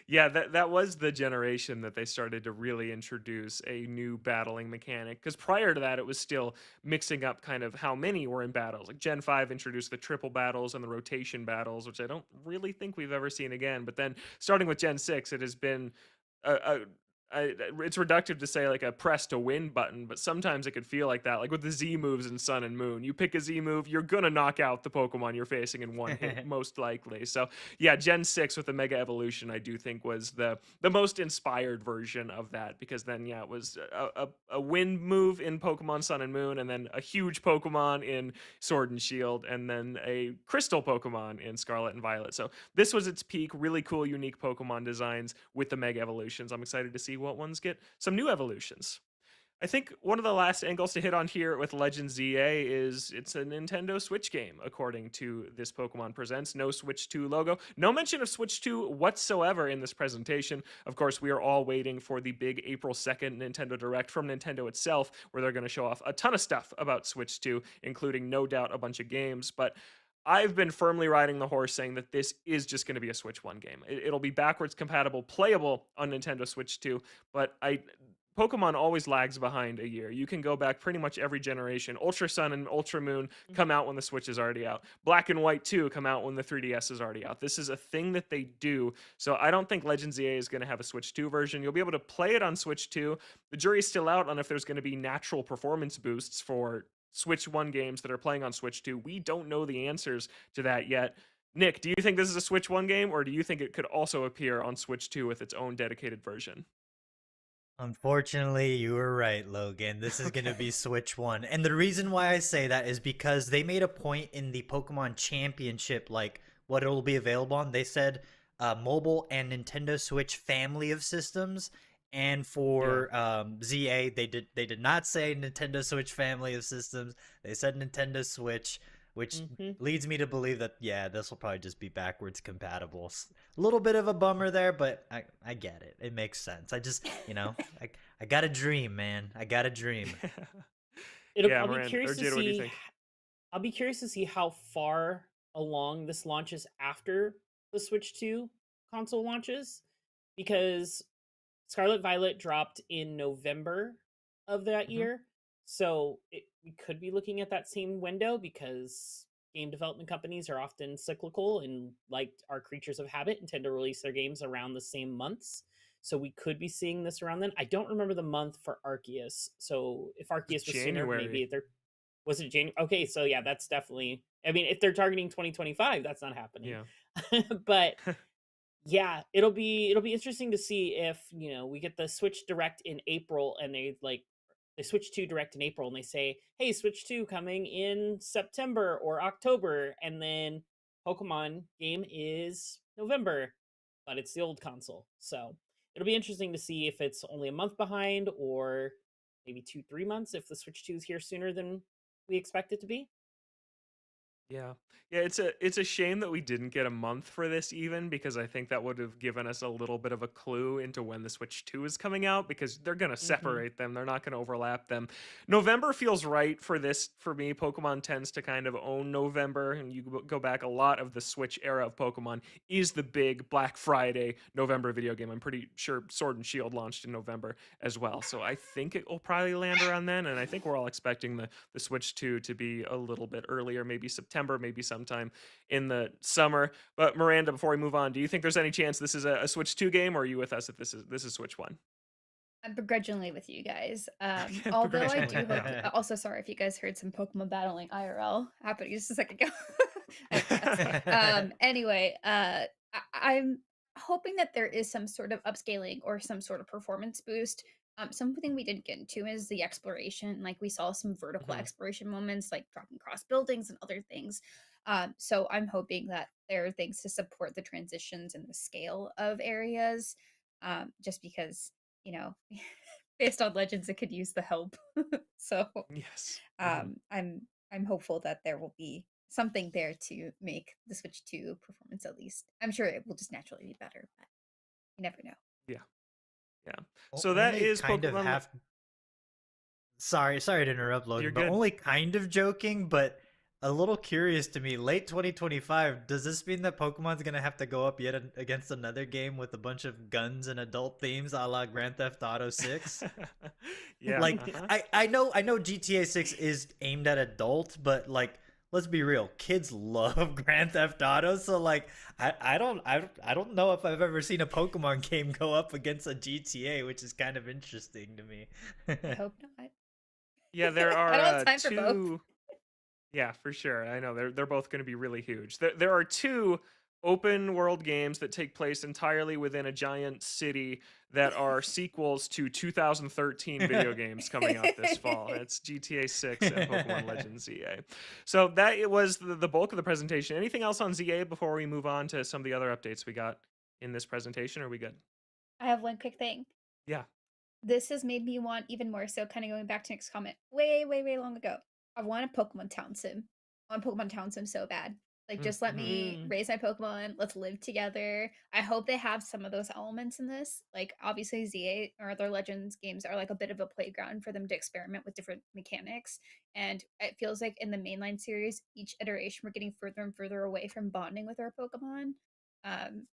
Yeah, that was the generation that they started to really introduce a new battling mechanic. Because prior to that, it was still mixing up kind of how many were in battles. Like Gen 5 introduced the triple battles and the rotation battles, which I don't really think we've ever seen again. But then starting with Gen 6, it has been a it's reductive to say like a press to win button, but sometimes it could feel like that. Like with the Z moves in Sun and Moon, you pick a Z move, you're gonna knock out the Pokemon you're facing in one hit, most likely. So yeah, Gen 6 with the Mega Evolution, I do think was the most inspired version of that because then yeah, it was a wind move in Pokemon Sun and Moon, and then a huge Pokemon in Sword and Shield, and then a Crystal Pokemon in Scarlet and Violet. So this was its peak. Really cool, unique Pokemon designs with the Mega Evolutions. I'm excited to see what ones get some new evolutions. I think one of the last angles to hit on here with Legends ZA is it's a Nintendo Switch game, according to this Pokemon Presents. No Switch 2 logo. No mention of Switch 2 whatsoever in this presentation. Of course, we are all waiting for the big April 2nd Nintendo Direct from Nintendo itself, where they're going to show off a ton of stuff about Switch 2, including no doubt a bunch of games. But I've been firmly riding the horse saying that this is just going to be a Switch 1 game. It'll be backwards compatible, playable on Nintendo Switch 2, but Pokemon always lags behind a year. You can go back pretty much every generation. Ultra Sun and Ultra Moon come out when the Switch is already out. Black and White 2 come out when the 3DS is already out. This is a thing that they do. So I don't think Legends EA is going to have a Switch 2 version. You'll be able to play it on Switch 2. The jury's still out on if there's going to be natural performance boosts for Switch 1 games that are playing on Switch 2. We don't know the answers to that yet. Nick, do you think this is a Switch 1 game, or do you think it could also appear on Switch 2 with its own dedicated version? Unfortunately, you were right, Logan. This is going to be Switch 1. And the reason why I say that is because they made a point in the Pokemon Championship, like what it'll be available on. They said mobile and Nintendo Switch family of systems. And for ZA, they did not say Nintendo Switch family of systems. They said Nintendo Switch, which leads me to believe that this will probably just be backwards compatible. A little bit of a bummer there, but I get it. It makes sense. I just I got a dream, man. I got a dream. I'll be Miranda or curious to Jada, what do you see. think? I'll be curious to see how far along this launches after the Switch 2 console launches, because Scarlet Violet dropped in November of that Mhm. year. So we could be looking at that same window, because game development companies are often cyclical and, like, are creatures of habit and tend to release their games around the same months. So we could be seeing this around then. I don't remember the month for Arceus. So if Arceus was sooner, maybe January. they're was it January? Okay, so yeah, that's definitely. I mean, if they're targeting 2025, that's not happening. Yeah. But yeah, it'll be interesting to see if, we get the Switch Direct in April, and they Switch 2 Direct in April, and they say, "Hey, Switch 2 coming in September or October," and then Pokemon game is November, but it's the old console. So it'll be interesting to see if it's only a month behind, or maybe 2-3 months if the Switch 2 is here sooner than we expect it to be. Yeah. Yeah, it's a shame that we didn't get a month for this even, because I think that would have given us a little bit of a clue into when the Switch 2 is coming out, because they're going to Hmm. separate them. They're not going to overlap them. November feels right for this for me. Pokemon tends to kind of own November, and you go back, a lot of the Switch era of Pokemon is the big Black Friday November video game. I'm pretty sure Sword and Shield launched in November as well. So I think it will probably land around then, and I think we're all expecting the Switch 2 to be a little bit earlier, maybe September, maybe sometime in the summer. But Miranda, before we move on, do you think there's any chance this is a Switch 2 game, or are you with us if this is Switch 1? I'm begrudgingly with you guys. Okay, Although I begrudgingly. do hope. Also, sorry if you guys heard some Pokemon battling IRL happening just a second ago. I forgot. Anyway, I'm hoping that there is some sort of upscaling or some sort of performance boost. Something we didn't get into is the exploration. Like, we saw some vertical Mhm. exploration moments, like dropping across buildings and other things. So I'm hoping that there are things to support the transitions and the scale of areas. Just because, you know, based on Legends, it could use the help. So Yes. Mhm. I'm hopeful that there will be something there to make the Switch 2 performance at least. I'm sure it will just naturally be better, but you never know. Yeah. Yeah. So that Only is kind of Pokemon. half. Sorry to interrupt, You're Logan, but good. only kind of joking, but a little curious to me. Late 2025, does this mean that Pokemon's gonna have to go up yet against another game with a bunch of guns and adult themes, a la Grand Theft Auto 6? Yeah. Like, Uh-huh. I know GTA 6 is aimed at adult, but like, let's be real, kids love Grand Theft Auto, so like, I don't know if I've ever seen a Pokemon game go up against a GTA, which is kind of interesting to me. I hope not. Yeah, there I are don't have time for both. two. Yeah, for sure. I know they're both going to be really huge. There are two open world games that take place entirely within a giant city that are sequels to 2013 video games coming out this fall. It's GTA 6 and Pokemon Legends ZA. So that it was the bulk of the presentation. Anything else on ZA before we move on to some of the other updates we got in this presentation? Are we good? I have one quick thing. Yeah. This has made me want even more so, kind of going back to Nick's comment way, way, way long ago. I want a Pokemon Town Sim. I want Pokemon Town Sim so bad. Like, just let me Mm. raise my Pokemon. Let's live together. I hope they have some of those elements in this. Like, obviously, ZA or other Legends games are like a bit of a playground for them to experiment with different mechanics. And it feels like in the mainline series, each iteration, we're getting further and further away from bonding with our Pokemon. Um,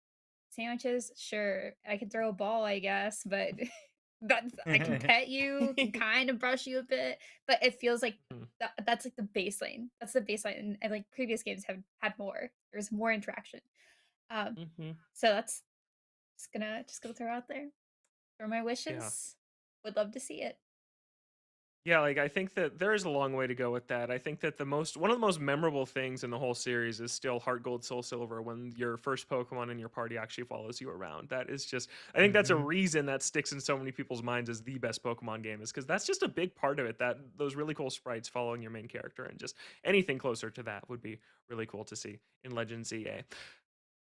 Sandwiches, sure. I can throw a ball, I guess, but I can pet you, can kind of brush you a bit, but it feels like Mhm. that's like the baseline. That's the baseline, and like previous games have had more. There's more interaction. Um, Hmm. so that's just gonna throw out there for my Yeah. wishes. Would love to see it. Yeah, like I think that there is a long way to go with that. I think that one of the most memorable things in the whole series is still Heart Gold Soul Silver when your first Pokemon in your party actually follows you around. That is just I think that's a Hmm. reason that sticks in so many people's minds as the best Pokemon game is because that's just a big part of it. That those really cool sprites following your main character and just anything closer to that would be really cool to see in Legends EA.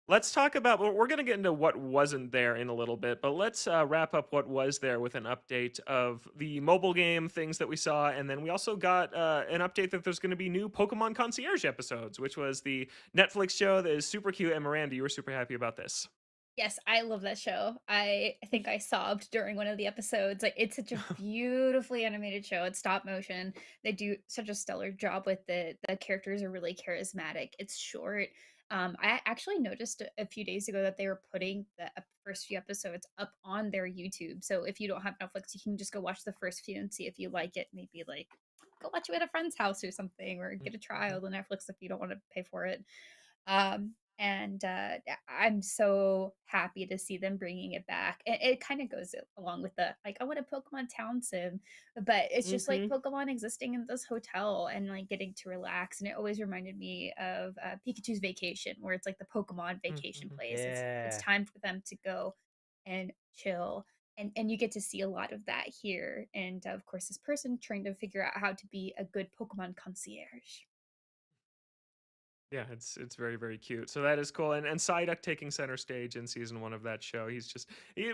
Let's talk about. Well, we're going to get into what wasn't there in a little bit, but let's wrap up what was there with an update of the mobile game things that we saw, and then we also got an update that there's going to be new Pokemon Concierge episodes, which was the Netflix show that is super cute. And Miranda, you were super happy about this. Yes, I love that show. I think I sobbed during one of the episodes. Like it's such a beautifully animated show. It's stop motion. They do such a stellar job with it. The characters are really charismatic. It's short. I actually noticed a few days ago that they were putting the first few episodes up on their YouTube. So if you don't have Netflix, you can just go watch the first few and see if you like it. Maybe like go watch it at a friend's house or something, or get a trial to Netflix if you don't want to pay for it. And I'm so happy to see them bringing it back. It kind of goes along with the like I want a Pokemon Town sim, but it's just like Hmm. Pokemon existing in this hotel and like getting to relax. And it always reminded me of Pikachu's Vacation, where it's like the Pokemon vacation Mhm. place. It's Yeah. time for them to go and chill. And you get to see a lot of that here. And of course, this person trying to figure out how to be a good Pokemon concierge. Yeah, it's very very cute. So that is cool, and Psyduck taking center stage in season one of that show.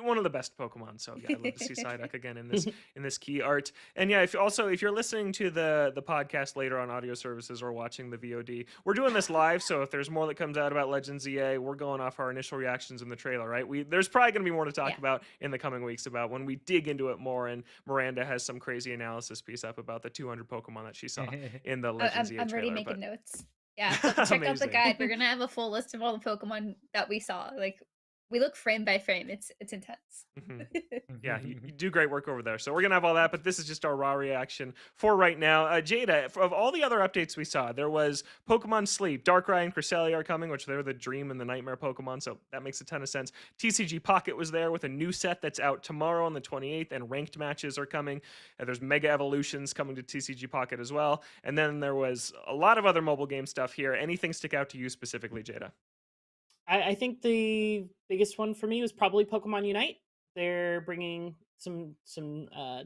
One of the best Pokemon. So yeah, I'd love to see Psyduck again in this key art. And yeah, if you're listening to the podcast later on audio services or watching the VOD, we're doing this live. So if there's more that comes out about Legends EA, we're going off our initial reactions in the trailer. Right? There's probably going to be more to talk Yeah. about in the coming weeks about when we dig into it more. And Miranda has some crazy analysis piece up about the 200 Pokemon that she saw in the Legends EA I'm already trailer. making But notes. Yeah, check out the amazing. guide. We're gonna have a full list of all the Pokemon that we saw. Like we look frame by frame. It's intense. Mhm. Yeah, you do great work over there. So we're gonna have all that, but this is just our raw reaction for right now. Jada, of all the other updates we saw, there was Pokemon Sleep, Darkrai and Cresselia are coming, which they're the Dream and the Nightmare Pokemon, so that makes a ton of sense. TCG Pocket was there with a new set that's out tomorrow on the 28th, and ranked matches are coming. There's Mega Evolutions coming to TCG Pocket as well, and then there was a lot of other mobile game stuff here. Anything stick out to you specifically, Jada? I think the biggest one for me was probably Pokemon Unite. They're bringing some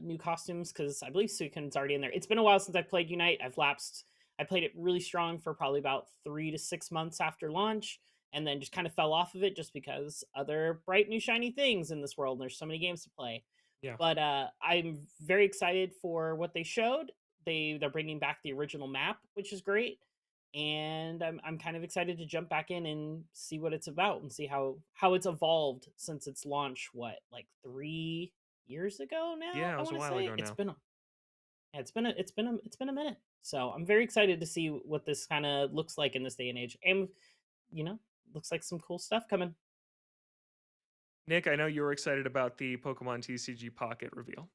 new costumes because I believe Suicune's already in there. It's been a while since I played Unite. I've lapsed. I played it really strong for probably about 3 to 6 months after launch, and then just kind of fell off of it just because other bright new shiny things in this world. And there's so many games to play. Yeah. But I'm very excited for what they showed. They're bringing back the original map, which is great, and I'm kind of excited to jump back in and see what it's about and see how it's evolved since its launch. What, like 3 years ago now? Yeah, it I was a want to while say ago it's now. been it's been a minute. So I'm very excited to see what this kind of looks like in this day and age, and looks like some cool stuff coming. Nick, I know you were excited about the Pokemon TCG Pocket reveal.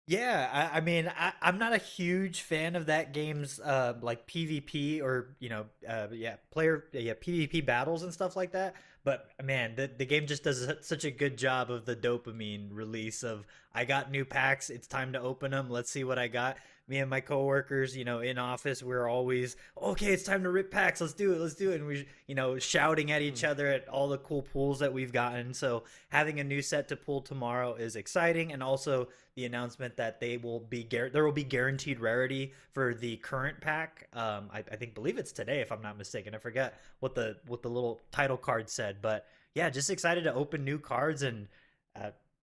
Yeah, I mean, I'm not a huge fan of that game's like PvP or PvP battles and stuff like that. But man, the game just does such a good job of the dopamine release of I got new packs, it's time to open them. Let's see what I got. Me and my coworkers, in office, we're always okay. It's time to rip packs. Let's do it. Let's do it. And we, shouting at each other at all the cool pulls that we've gotten. So having a new set to pull tomorrow is exciting, and also the announcement that there will be guaranteed rarity for the current pack. I believe it's today, if I'm not mistaken. I forget what the little title card said, but yeah, just excited to open new cards and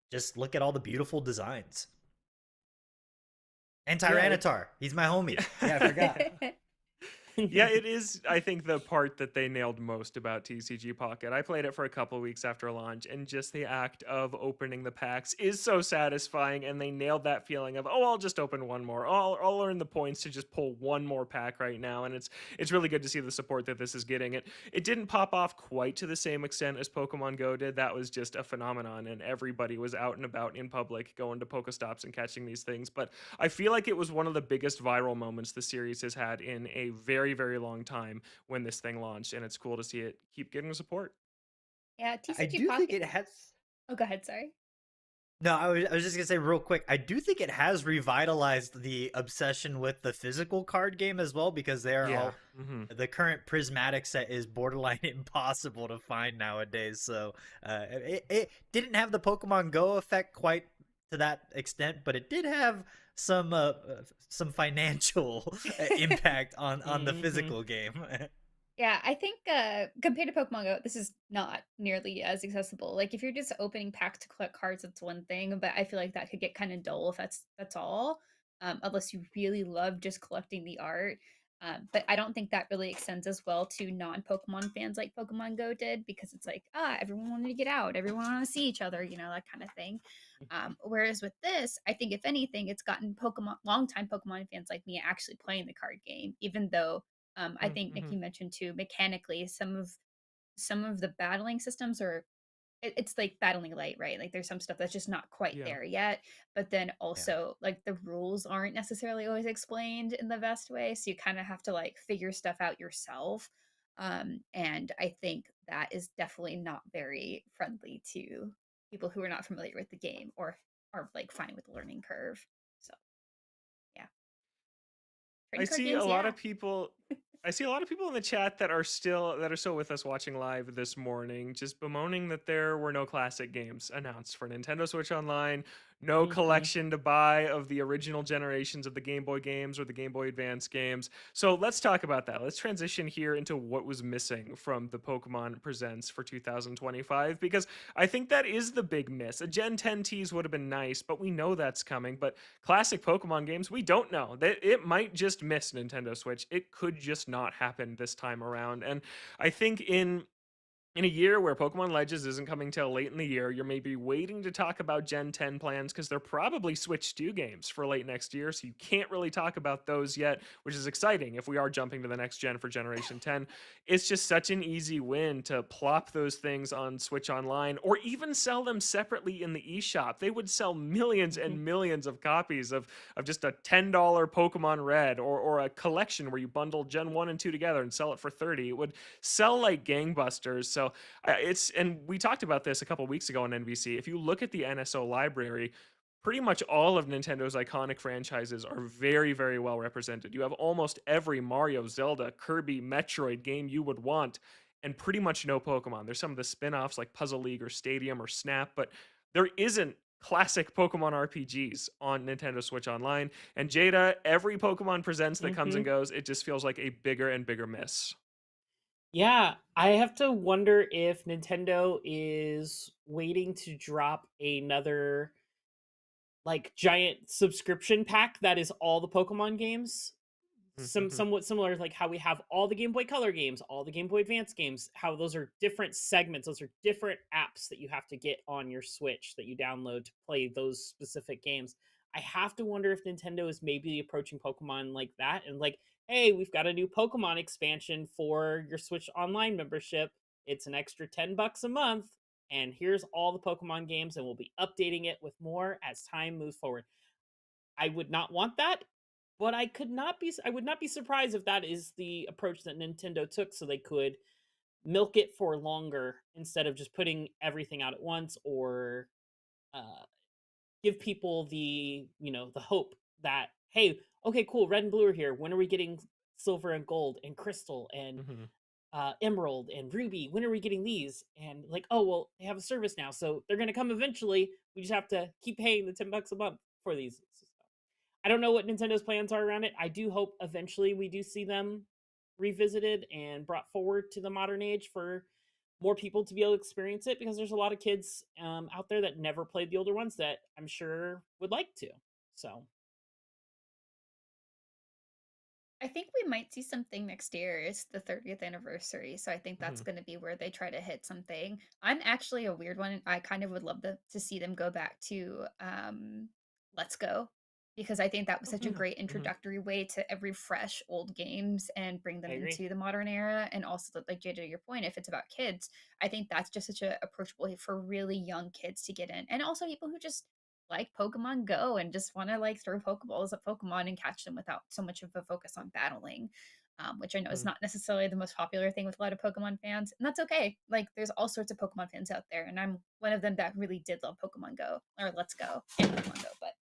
just look at all the beautiful designs. And Tyranitar, he's my homie. Yeah, I forgot. Yeah, it is, I think, the part that they nailed most about TCG Pocket. I played it for a couple of weeks after launch, and just the act of opening the packs is so satisfying, and they nailed that feeling of, I'll just open one more. I'll earn the points to just pull one more pack right now, and it's really good to see the support that this is getting. It didn't pop off quite to the same extent as Pokemon Go did. That was just a phenomenon, and everybody was out and about in public going to Pokestops and catching these things. But I feel like it was one of the biggest viral moments the series has had in a very, very long time when this thing launched, and it's cool to see it keep getting support. Yeah, I TCG do think Pocket. it has. Oh, go ahead. Sorry. No, I was just gonna say real quick. I do think it has revitalized the obsession with the physical card game as well, because they are Yeah. all the current prismatic set is borderline impossible to find nowadays. So it didn't have the Pokemon Go effect quite to that extent, but it did have some financial impact on the Mhm. physical game. Yeah, I think compared to Pokemon Go, this is not nearly as accessible. Like if you're just opening packs to collect cards, that's one thing, but I feel like that could get kind of dull if that's all. Unless you really love just collecting the art. But I don't think that really extends as well to non-Pokemon fans like Pokemon Go did, because it's like, everyone wanted to get out, everyone wanted to see each other, that kind of thing. Whereas with this, I think if anything, it's gotten longtime Pokemon fans like me actually playing the card game, even though I think Nick, Mm-hmm. you mentioned too, mechanically, some of the battling systems are it's like battling light, right? Like there's some stuff that's just not quite Yeah. there yet. But then Yeah. also like the rules aren't necessarily always explained in the best way. So you kind of have to like figure stuff out yourself. And I think that is definitely not very friendly to people who are not familiar with the game or are like fine with the learning curve. So yeah. I Trading card see a games, lot yeah. of people. I see a lot of people in the chat that are still with us watching live this morning, just bemoaning that there were no classic games announced for Nintendo Switch Online, no Mhm. collection to buy of the original generations of the Game Boy games or the Game Boy Advance games. So let's talk about that. Let's transition here into what was missing from the Pokemon Presents for 2025, because I think that is the big miss. A Gen 10 tease would have been nice, but we know that's coming. But classic Pokemon games, we don't know. It might just miss Nintendo Switch. It could just not happen this time around. And I think in a year where Pokemon Legends isn't coming till late in the year, you're maybe waiting to talk about Gen 10 plans because they're probably Switch 2 games for late next year. So you can't really talk about those yet, which is exciting if we are jumping to the next gen for Generation 10. It's just such an easy win to plop those things on Switch Online or even sell them separately in the eShop. They would sell millions and millions of copies of just a $10 Pokemon Red or a collection where you bundle Gen 1 and 2 together and sell it for 30. It would sell like gangbusters. So and we talked about this a couple weeks ago on NVC. If you look at the NSO library, pretty much all of Nintendo's iconic franchises are very, very well represented. You have almost every Mario, Zelda, Kirby, Metroid game you would want, and pretty much no Pokemon. There's some of the spin-offs like Puzzle League or Stadium or Snap, but there isn't classic Pokemon RPGs on Nintendo Switch Online. And Jada, every Pokemon Presents that comes and Mhm. goes, it just feels like a bigger and bigger miss. Yeah, I have to wonder if Nintendo is waiting to drop another like giant subscription pack that is all the Pokemon games. Somewhat similar to like how we have all the Game Boy Color games, all the Game Boy Advance games, how those are different segments, those are different apps that you have to get on your Switch that you download to play those specific games. I have to wonder if Nintendo is maybe approaching Pokemon like that and like, hey, we've got a new Pokemon expansion for your Switch Online membership. It's an extra $10 a month, and here's all the Pokemon games, and we'll be updating it with more as time moves forward. I would not want that, but I would not be surprised if that is the approach that Nintendo took so they could milk it for longer instead of just putting everything out at once or uh give people the hope that hey, okay, cool, red and blue are here. When are we getting silver and gold and crystal and Mm-hmm. emerald and ruby? When are we getting these? And like, oh well, they have a service now, so they're gonna come eventually. We just have to keep paying the $10 a month for these. I don't know what Nintendo's plans are around it. I do hope eventually we do see them revisited and brought forward to the modern age for more people to be able to experience it, because there's a lot of kids out there that never played the older ones that I'm sure would like to. So I think we might see something next year. It's the 30th anniversary, so I think that's Mm-hmm. going to be where they try to hit something. I'm actually a weird one. I kind of would love to see them go back to Let's Go, because I think that was Oh such a yeah. great Mm-hmm. introductory way to every fresh old games and bring I them agree. into the modern era. And also, like Jada, to your point, if it's about kids, I think that's just such a approachable way for really young kids to get in, and also people who just like Pokemon Go and just want to like throw Pokeballs at Pokemon and catch them without so much of a focus on battling. which I know is Mhm. not necessarily the most popular thing with a lot of Pokemon fans, and that's okay. Like, there's all sorts of Pokemon fans out there, and I'm one of them that really did love Pokemon Go or Let's Go and Pokemon Go. But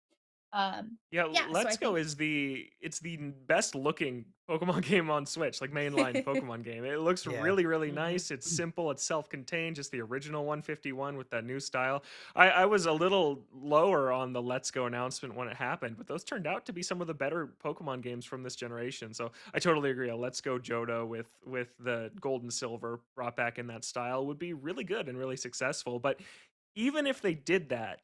Yeah, yeah, so I Let's Go think is it's the best looking Pokemon game on Switch, like mainline Pokemon game. It looks Yeah. really, really Mhm. nice. It's simple, it's self-contained, just the original 151 with that new style. I was a little lower on the Let's Go announcement when it happened, but those turned out to be some of the better Pokemon games from this generation. So I totally agree. A Let's Go Johto with the gold and silver brought back in that style would be really good and really successful. But even if they did that,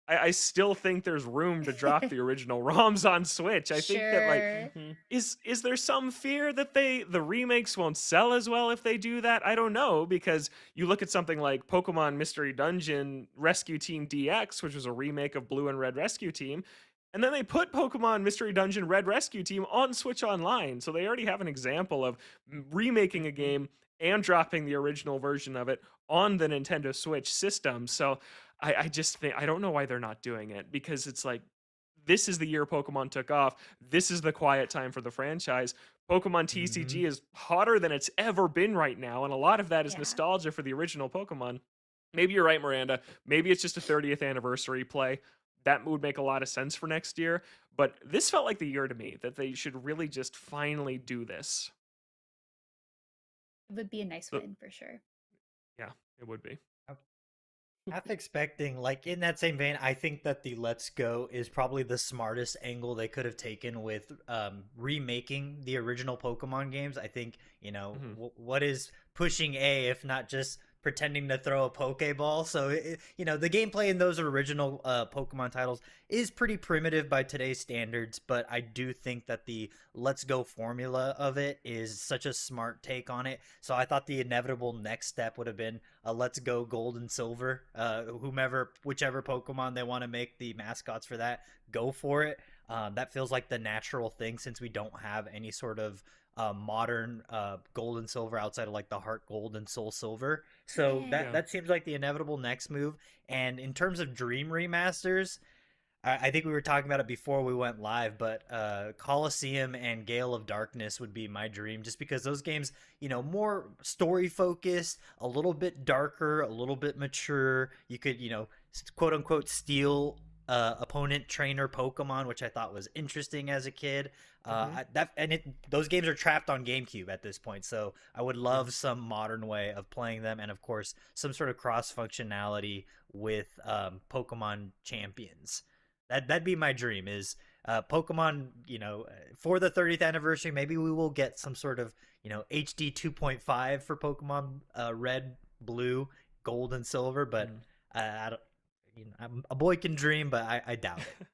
I still think there's room to drop the original ROMs on Switch. I think that like sure. Mhm. is there some fear that the remakes won't sell as well if they do that? I don't know, because you look at something like Pokemon Mystery Dungeon Rescue Team DX, which was a remake of Blue and Red Rescue Team, and then they put Pokemon Mystery Dungeon Red Rescue Team on Switch Online. So they already have an example of remaking a Mhm. game and dropping the original version of it on the Nintendo Switch system. So I just think I don't know why they're not doing it, because it's like this is the year Pokemon took off. This is the quiet time for the franchise. Pokemon Hmm. TCG is hotter than it's ever been right now, and a lot of that is Yeah. nostalgia for the original Pokemon. Maybe you're right, Miranda. Maybe it's just a 30th anniversary play. That would make a lot of sense for next year. But this felt like the year to me that they should really just finally do this. It would be a nice So, win for sure. yeah, it would be. Half expecting, like in that same vein, I think that the Let's Go is probably the smartest angle they could have taken with remaking the original Pokemon games. I think, Hmm. what is pushing A if not just pretending to throw a Pokeball? So, the gameplay in those original Pokemon titles is pretty primitive by today's standards, but I do think that the Let's Go formula of it is such a smart take on it. So I thought the inevitable next step would have been Let's Go Gold and Silver. Whichever Pokemon they want to make the mascots for that, go for it. That feels like the natural thing since we don't have any sort of modern Gold and Silver outside of like the Heart Gold and Soul Silver. So Yeah. that Yeah. that seems like the inevitable next move. And in terms of Dream remasters, I think we were talking about it before we went live, but Coliseum and Gale of Darkness would be my dream, just because those games, more story focused, a little bit darker, a little bit mature. You could, quote unquote, steal opponent trainer Pokemon, which I thought was interesting as a kid. Hmm. Those games are trapped on GameCube at this point, so I would Yeah. love some modern way of playing them, and of course, some sort of cross functionality with Pokemon Champions. That'd be my dream is Pokemon, for the 30th anniversary, maybe we will get some sort of, HD 2.5 for Pokemon Red, Blue, Gold, and Silver, but Mm. I don't, a boy can dream, but I doubt it.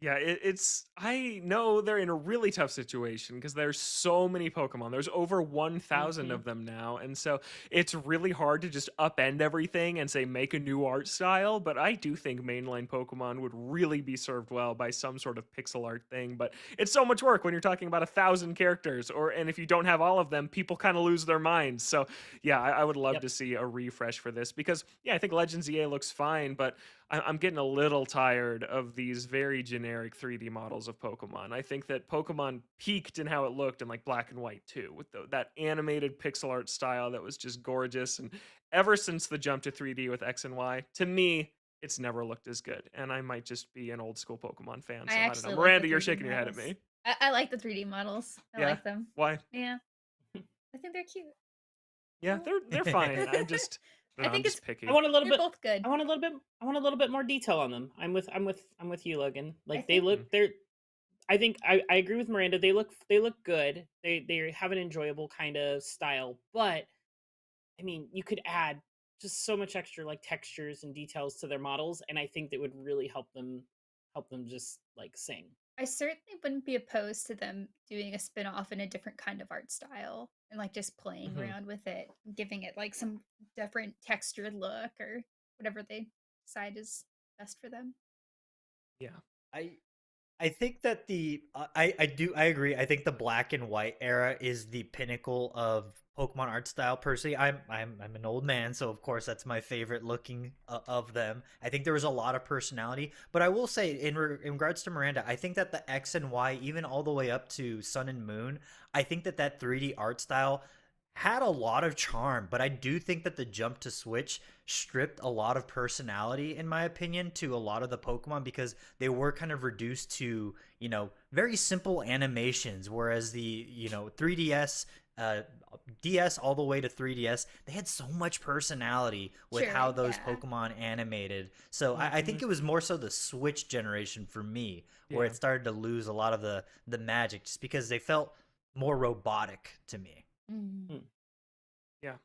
Yeah, it's. I know they're in a really tough situation because there's so many Pokemon. There's over 1,000 Mhm. of them now, and so it's really hard to just upend everything and say make a new art style. But I do think mainline Pokemon would really be served well by some sort of pixel art thing. But it's so much work when you're talking about 1,000 characters, and if you don't have all of them, people kind of lose their minds. So yeah, I would love Yep. to see a refresh for this because yeah, I think Legends EA looks fine, but I'm getting a little tired of these very generic 3D models of Pokemon. I think that Pokemon peaked in how it looked in like Black and White too, with that animated pixel art style that was just gorgeous. And ever since the jump to 3D with X and Y, to me, it's never looked as good. And I might just be an old school Pokemon fan, I so I don't know. actually like the Miranda, you're 3D shaking your head at models. me. I like the 3D models. I Yeah, like them. why? Yeah, I think they're cute. Yeah, they're fine. I'm just I think it's picky. I want a little they're bit. both good. I want a little bit. I want a little bit more detail on them. I'm with you, Logan. Like they think- look. They're. I think I agree with Miranda. They look good. They have an enjoyable kind of style, but I mean, you could add just so much extra like textures and details to their models, and I think that would really help them just like sing. I certainly wouldn't be opposed to them doing a spin-off in a different kind of art style and like just playing Mhm. around with it, giving it like some different textured look or whatever they decide is best for them. Yeah. I I think that I agree. I think the black and white era is the pinnacle of Pokemon art style. Personally, I'm an old man, so of course that's my favorite looking of them. I think there was a lot of personality, but I will say in regards to Miranda, I think that the X and Y, even all the way up to Sun and Moon, I think that that 3D art style had a lot of charm, but I do think that the jump to Switch stripped a lot of personality, in my opinion, to a lot of the Pokemon because they were kind of reduced to, very simple animations. Whereas the, 3DS, DS all the way to 3DS, they had so much personality with Sure, how those yeah. Pokemon animated. So I think it was more so the Switch generation for me, where Yeah. it started to lose a lot of the magic just because they felt more robotic to me. Mm.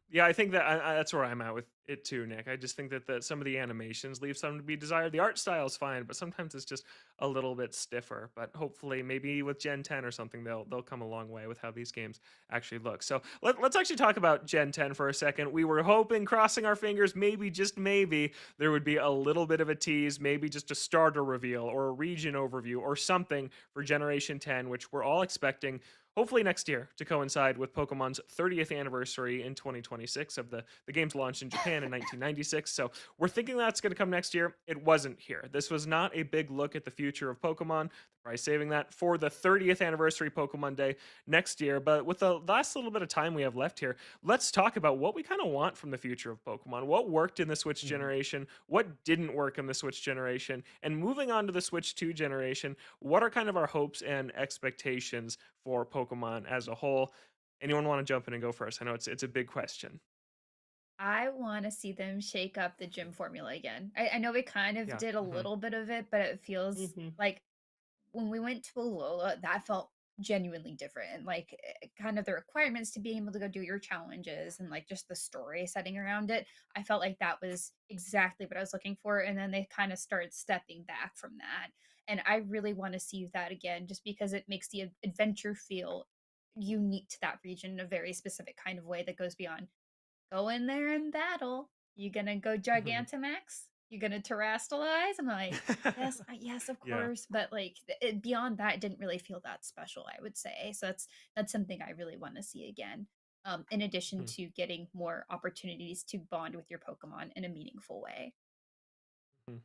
Yeah, I think that that's where I'm at with it too, Nick. I just think that some of the animations leave some to be desired. The art style is fine, but sometimes it's just a little bit stiffer. But hopefully, maybe with Gen 10 or something, they'll come a long way with how these games actually look. So let's actually talk about Gen 10 for a second. We were hoping, crossing our fingers, maybe just maybe there would be a little bit of a tease, maybe just a starter reveal or a region overview or something for Generation 10, which we're all expecting hopefully next year to coincide with Pokemon's 30th anniversary in 2026 of the game's launch in Japan in 1996. So we're thinking that's going to come next year. It wasn't here. This was not a big look at the future of Pokemon. They're probably saving that for the 30th anniversary Pokemon Day next year. But with the last little bit of time we have left here, let's talk about what we kind of want from the future of Pokemon. What worked in the Switch generation? What didn't work in the Switch generation? And moving on to the Switch 2 generation, what are kind of our hopes and expectations for Pokemon as a whole? Anyone want to jump in and go first? I know it's a big question. I want to see them shake up the gym formula again. I know we kind of Yeah. did a little bit of it, but it feels like when we went to Alola, that felt genuinely different. And like kind of the requirements to being able to go do your challenges and like just the story setting around it, I felt like that was exactly what I was looking for. And then they kind of started stepping back from that. And I really want to see that again, just because it makes the adventure feel unique to that region in a very specific kind of way that goes beyond go in there and battle. You gonna go Mhm. Gigantamax? You gonna terrestrialize? I'm like, yes, yes, of Yeah. course. But like beyond that, it didn't really feel that special. I would say so. That's something I really want to see again. In addition Mhm. to getting more opportunities to bond with your Pokemon in a meaningful way. Mhm.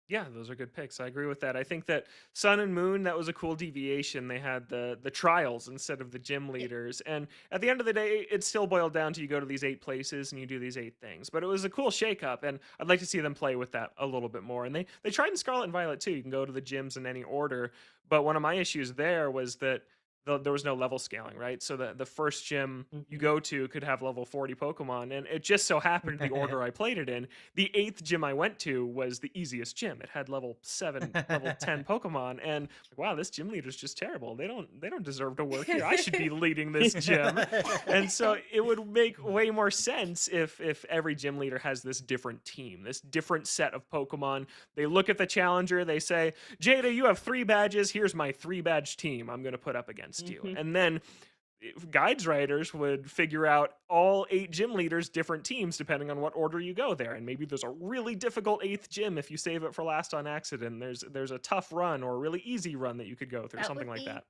Yeah, those are good picks. I agree with that. I think that Sun and Moon, that was a cool deviation. They had the trials instead of the gym Yeah. leaders. And at the end of the day, it still boiled down to you go to these 8 places and you do these 8 things. But it was a cool shakeup, and I'd like to see them play with that a little bit more. And they tried in Scarlet and Violet too. You can go to the gyms in any order. But one of my issues there was that there was no level scaling, right? So the first gym you go to could have level 40 Pokemon, and it just so happened the order I played it in, the eighth gym I went to was the easiest gym. It had level 7, level 10 Pokemon, and like, wow, this gym leader's just terrible. They don't deserve to work here. I should be leading this gym. And so it would make way more sense if every gym leader has this different team, this different set of Pokemon. They look at the challenger, they say, Jada, you have 3 badges. Here's my 3 badge team I'm going to put up against you. And then guides writers would figure out all 8 gym leaders different teams depending on what order you go there, and maybe there's a really difficult 8th gym if you save it for last on accident. There's a tough run or a really easy run that you could go through, That something would like be that.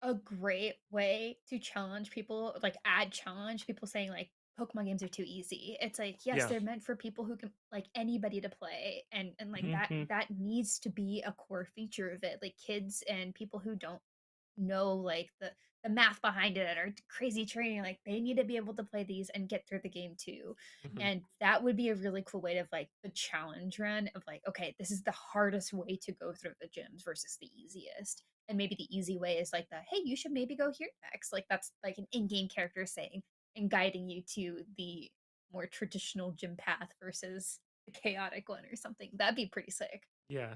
a great way to challenge people, like add challenge people saying like Pokemon games are too easy. It's like, yes, Yeah. they're meant for people who can like anybody to play and like Mhm. that needs to be a core feature of it. Like kids and people who don't know like the math behind it or crazy training, like they need to be able to play these and get through the game too. Mhm. And that would be a really cool way of like the challenge run of like, okay, this is the hardest way to go through the gyms versus the easiest. And maybe the easy way is like the hey, you should maybe go here next. Like that's like an in-game character saying and guiding you to the more traditional gym path versus the chaotic one or something. That'd be pretty sick. Yeah.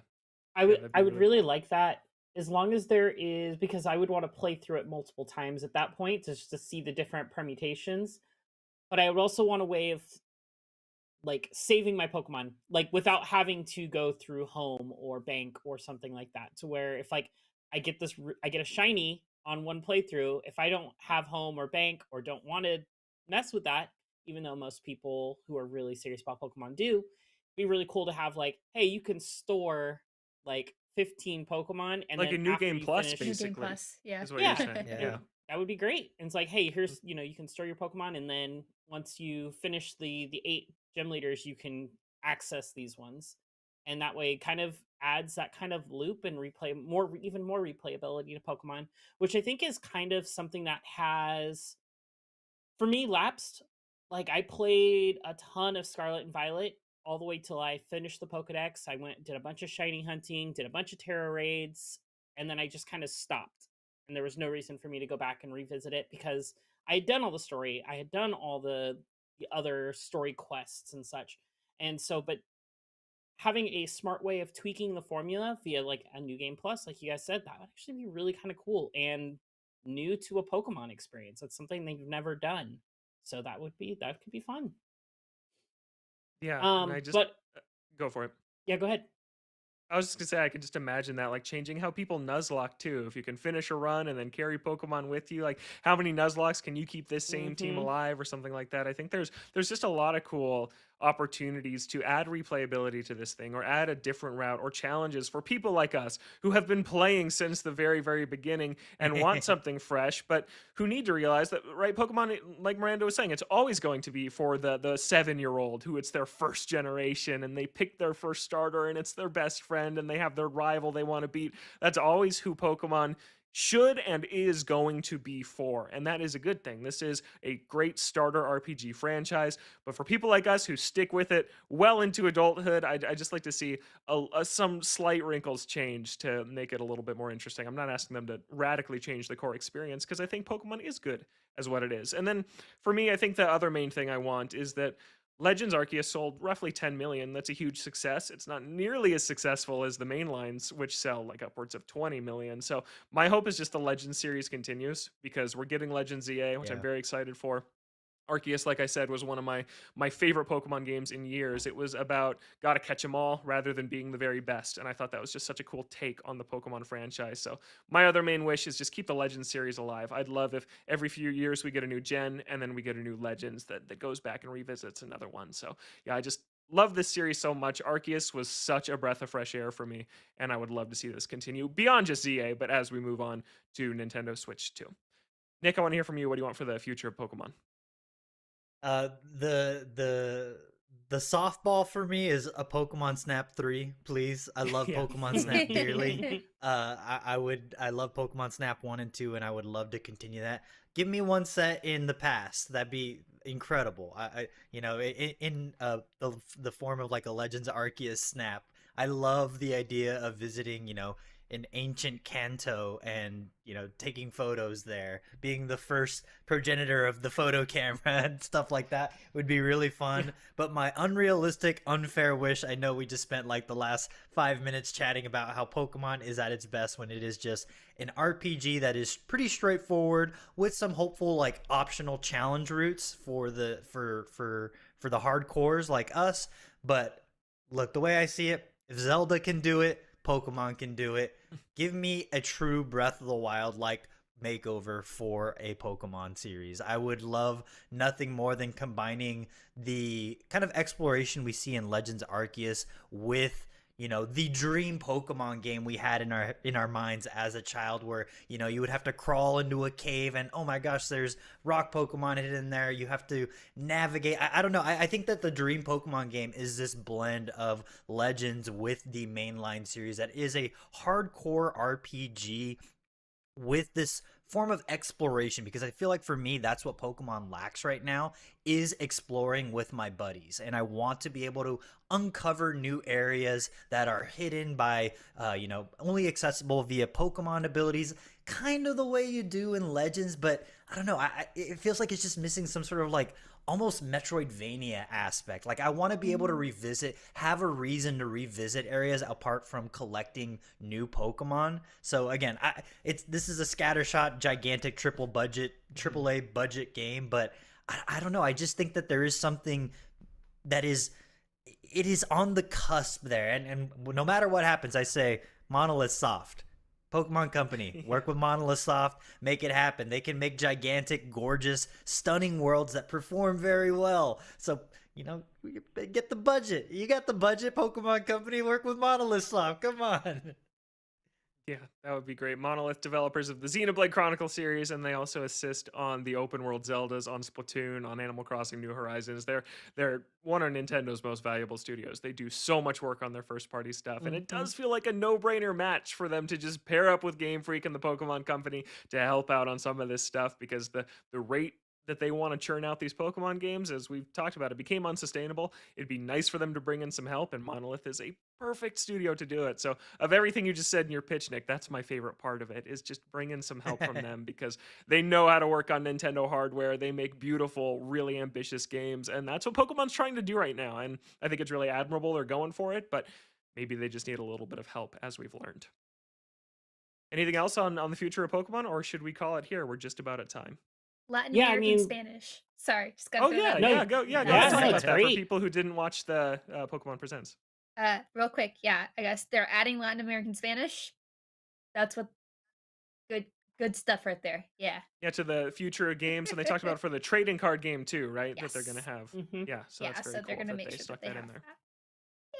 I Yeah, would that'd I be would really really cool. like that as long as there is, because I would want to play through it multiple times at that point just to see the different permutations. But I would also want a way of like saving my Pokemon, like without having to go through home or bank or something like that. To where if like I get a shiny on one playthrough, if I don't have home or bank or don't want to mess with that, even though most people who are really serious about Pokemon do, it'd be really cool to have like, hey, you can store like 15 Pokemon, and Like then a new after game you plus, finish, New Game basically, Plus, yeah. is what yeah, you're saying. Yeah. Yeah. that would be great. And it's like, hey, here's you can store your Pokemon, and then once you finish the 8 gym leaders, you can access these ones, and that way, it kind of adds that kind of loop and even more replayability to Pokemon, which I think is kind of something that has, for me, lapsed. Like, I played a ton of Scarlet and Violet all the way till I finished the Pokedex. I did a bunch of shiny hunting, did a bunch of Terra raids, and then I just kind of stopped. And there was no reason for me to go back and revisit it because I had done all the story. I had done all the other story quests and such. And so, but having a smart way of tweaking the formula via like a new game plus, like you guys said, that would actually be really kind of cool and new to a Pokemon experience. That's something they've never done. So that could be fun. Yeah. And I just But go for it. yeah, go ahead. I was just gonna say I could just imagine that, like, changing how people Nuzlocke too. If you can finish a run and then carry Pokemon with you, like, how many Nuzlocks can you keep this same team alive or something like that? I think there's just a lot of cool opportunities to add replayability to this thing, or add a different route, or challenges for people like us who have been playing since the very, very beginning and want something fresh, but who need to realize that, right, Pokemon, like Miranda was saying, it's always going to be for the 7-year-old who it's their first generation and they picked their first starter and it's their best friend and they have their rival they want to beat. That's always who Pokemon should and is going to be for, and that is a good thing. This is a great starter RPG franchise, but for people like us who stick with it well into adulthood, I just like to see some slight wrinkles change to make it a little bit more interesting. I'm not asking them to radically change the core experience because I think Pokemon is good as what it is. And then for me, I think the other main thing I want is that Legends Arceus sold roughly 10 million. That's a huge success. It's not nearly as successful as the main lines, which sell like upwards of 20 million. So my hope is just the Legends series continues because we're getting Legends ZA, which I'm Yeah. very excited for. Arceus, like I said, was one of my favorite Pokemon games in years. It was about gotta catch 'em all rather than being the very best, and I thought that was just such a cool take on the Pokemon franchise. So my other main wish is just keep the Legends series alive. I'd love if every few years we get a new gen and then we get a new Legends that goes back and revisits another one. So yeah, I just love this series so much. Arceus was such a breath of fresh air for me, and I would love to see this continue beyond just ZA, but as we move on to Nintendo Switch 2. Nick, I want to hear from you. What do you want for the future of Pokemon? The softball for me is a Pokemon Snap 3, please. I love Yeah. Pokemon Snap dearly. I love Pokemon Snap 1 and 2, and I would love to continue that. Give me one set in the past. That'd be incredible. In the form of like a Legends Arceus Snap. I love the idea of visiting, an ancient Kanto and, taking photos there. Being the first progenitor of the photo camera and stuff like that would be really fun. But my unrealistic, unfair wish, I know we just spent like the last 5 minutes chatting about how Pokemon is at its best when it is just an RPG that is pretty straightforward with some hopeful like optional challenge routes for the hardcores like us. But look, the way I see it, if Zelda can do it, Pokemon can do it. Give me a true Breath of the Wild like makeover for a Pokemon series. I would love nothing more than combining the kind of exploration we see in Legends Arceus with the dream Pokemon game we had in our minds as a child, where you would have to crawl into a cave and oh my gosh, there's rock Pokemon hidden there. You have to navigate. I don't know. I think that the dream Pokemon game is this blend of Legends with the mainline series that is a hardcore RPG with this form of exploration, because I feel like for me that's what Pokemon lacks right now, is exploring with my buddies, and I want to be able to uncover new areas that are hidden by only accessible via Pokemon abilities, kind of the way you do in Legends. But I don't know, it feels like it's just missing some sort of like almost Metroidvania aspect. Like I want to be able to have a reason to revisit areas apart from collecting new Pokemon. So again, this is a scattershot, gigantic AAA budget game, but I don't know. I just think that there is something that is on the cusp there, and no matter what happens, I say Monolith Soft. Pokemon Company, work with Monolith Soft, make it happen. They can make gigantic, gorgeous, stunning worlds that perform very well. So, get the budget. You got the budget, Pokemon Company, work with Monolith Soft. Come on. Yeah, that would be great. Monolith, developers of the Xenoblade Chronicle series, and they also assist on the open world Zeldas, on Splatoon, on Animal Crossing New Horizons. They're one of Nintendo's most valuable studios. They do so much work on their first party stuff, and it Mhm. does feel like a no-brainer match for them to just pair up with Game Freak and the Pokemon Company to help out on some of this stuff, because the rate that they want to churn out these Pokemon games, as we've talked about, it became unsustainable. It'd be nice for them to bring in some help, and Monolith is a perfect studio to do it. So, of everything you just said in your pitch, Nick, that's my favorite part of it, is just bring in some help from them, because they know how to work on Nintendo hardware. They make beautiful, really ambitious games, and that's what Pokemon's trying to do right now. And I think it's really admirable they're going for it, but maybe they just need a little bit of help, as we've learned. Anything else on the future of Pokemon, or should we call it here? We're just about at time. Latin Yeah, I American mean, Spanish. Sorry, just gotta Oh throw that yeah, in no, go there. go ahead and yeah, talk no, about it's that for great. people who didn't watch the Pokemon Presents. Real quick, yeah, I guess they're adding Latin American Spanish. That's what good stuff right there. Yeah. Yeah, to the future of games, and they talked about it for the trading card game too, right? That they're gonna Yes. have. Mhm. Yeah, so Yeah, that's so very they're cool gonna that make they sure stuck that they that in have there. that.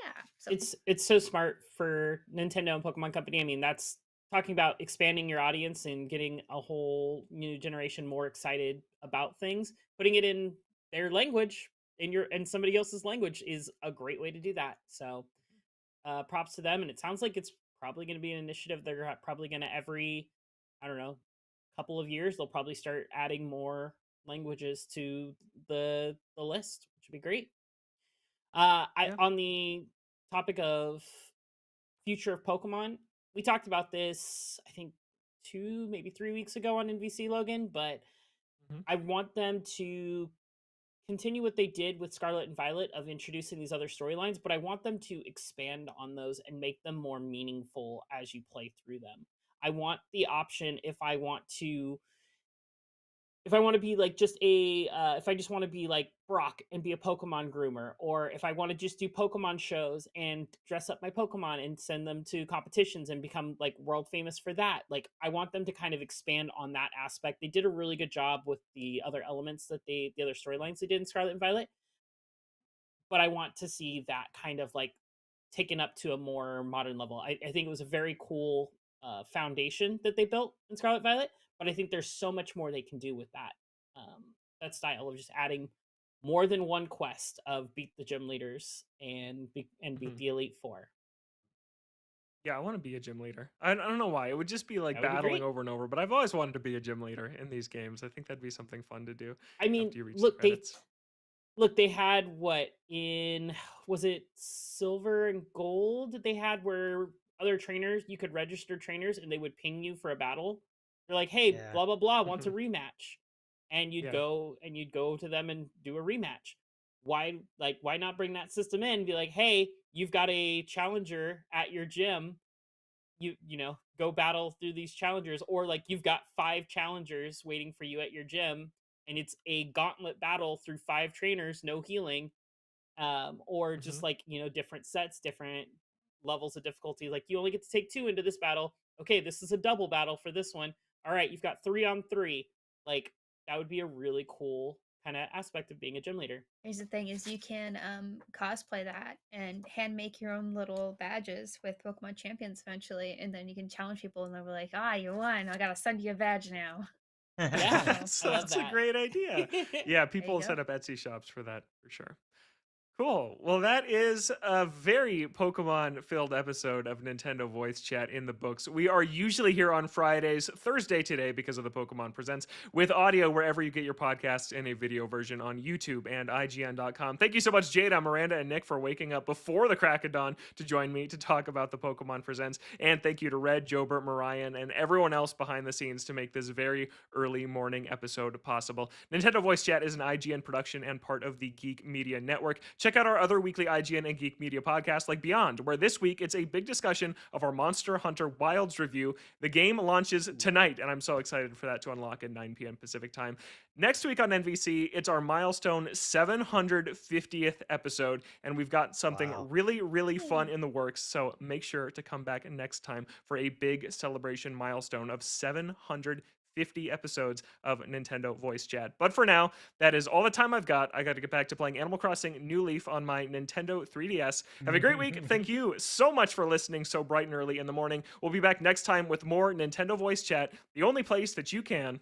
Yeah. So It's so smart for Nintendo and Pokemon Company. I mean, that's talking about expanding your audience and getting a whole new generation more excited about things. Putting it in their language, in somebody else's language, is a great way to do that. So, props to them. And it sounds like it's probably going to be an initiative they're probably going to every, I don't know, couple of years they'll probably start adding more languages to the list, which would be great. I Yeah. On the topic of future of Pokemon, we talked about this, I think, 2 maybe 3 weeks ago on NVC, Logan. But Mhm. I want them to continue what they did with Scarlet and Violet of introducing these other storylines, but I want them to expand on those and make them more meaningful as you play through them. I want the option, if I want to be like just if I just want to be like Brock and be a Pokemon groomer, or if I want to just do Pokemon shows and dress up my Pokemon and send them to competitions and become like world famous for that. Like, I want them to kind of expand on that aspect. They did a really good job with the other elements the other storylines they did in Scarlet and Violet, but I want to see that kind of like taken up to a more modern level. I think it was a very cool foundation that they built in Scarlet Violet, but I think there's so much more they can do with that style of just adding more than one quest of beat the gym leaders and beat Mhm. the Elite Four. Yeah, I want to be a gym leader. I don't know why. It would just be like That would be battling great. over and over, but I've always wanted to be a gym leader in these games. I think that'd be something fun to do I mean, after you reach the credits. they had what in was it silver and gold that they had where other trainers you could register trainers and they would ping you for a battle. They're like, hey, Yeah. blah blah blah wants a Mhm. rematch, and Yeah. you'd go to them and do a rematch. Why not bring that system in and be like, hey, you've got a challenger at your gym, go battle through these challengers, or like you've got 5 challengers waiting for you at your gym, and it's a gauntlet battle through 5 trainers, no healing. Or just Mhm. like, different sets, different levels of difficulty, like you only get to take 2 into this battle. Okay, this is a double battle for this one. All right, you've got 3 on 3. Like, that would be a really cool kind of aspect of being a gym leader. here's the thing: is you can cosplay that and hand make your own little badges with Pokemon champions eventually, and then you can challenge people, and they'll be like, "Ah, you won! I gotta send you a badge now." Yeah, So I love That's a that. great idea. Yeah, there you people go. set up Etsy shops for that for sure. Cool. Well, that is a very Pokemon filled episode of Nintendo Voice Chat in the books. We are usually here on Fridays, Thursday today because of the Pokemon Presents, with audio wherever you get your podcasts and a video version on YouTube and IGN.com. Thank you so much, Jada, Miranda, and Nick for waking up before the crack of dawn to join me to talk about the Pokemon Presents. And thank you to Red, Jobert, Marian, and everyone else behind the scenes to make this very early morning episode possible. Nintendo Voice Chat is an IGN production and part of the Geek Media Network. Check out our other weekly IGN and Geek Media podcasts like Beyond, where this week it's a big discussion of our Monster Hunter Wilds review. The game launches tonight, and I'm so excited for that to unlock at 9 p.m. Pacific time. Next week on NVC, it's our milestone 750th episode, and we've got something Wow. really, really fun in the works, so make sure to come back next time for a big celebration milestone of 750 50 episodes of Nintendo Voice Chat. But for now, that is all the time I've got. I got to get back to playing Animal Crossing New Leaf on my Nintendo 3DS. Have a great week. Thank you so much for listening so bright and early in the morning. We'll be back next time with more Nintendo Voice Chat, the only place that you can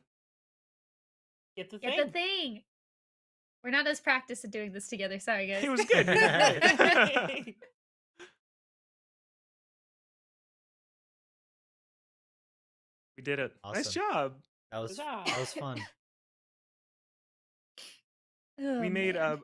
Get the Get thing. the thing. We're not as practiced at doing this together. Sorry, guys. It was good. You did great. We did it. Nice Awesome. job. That was Huzzah. that was fun. Oh, We made man.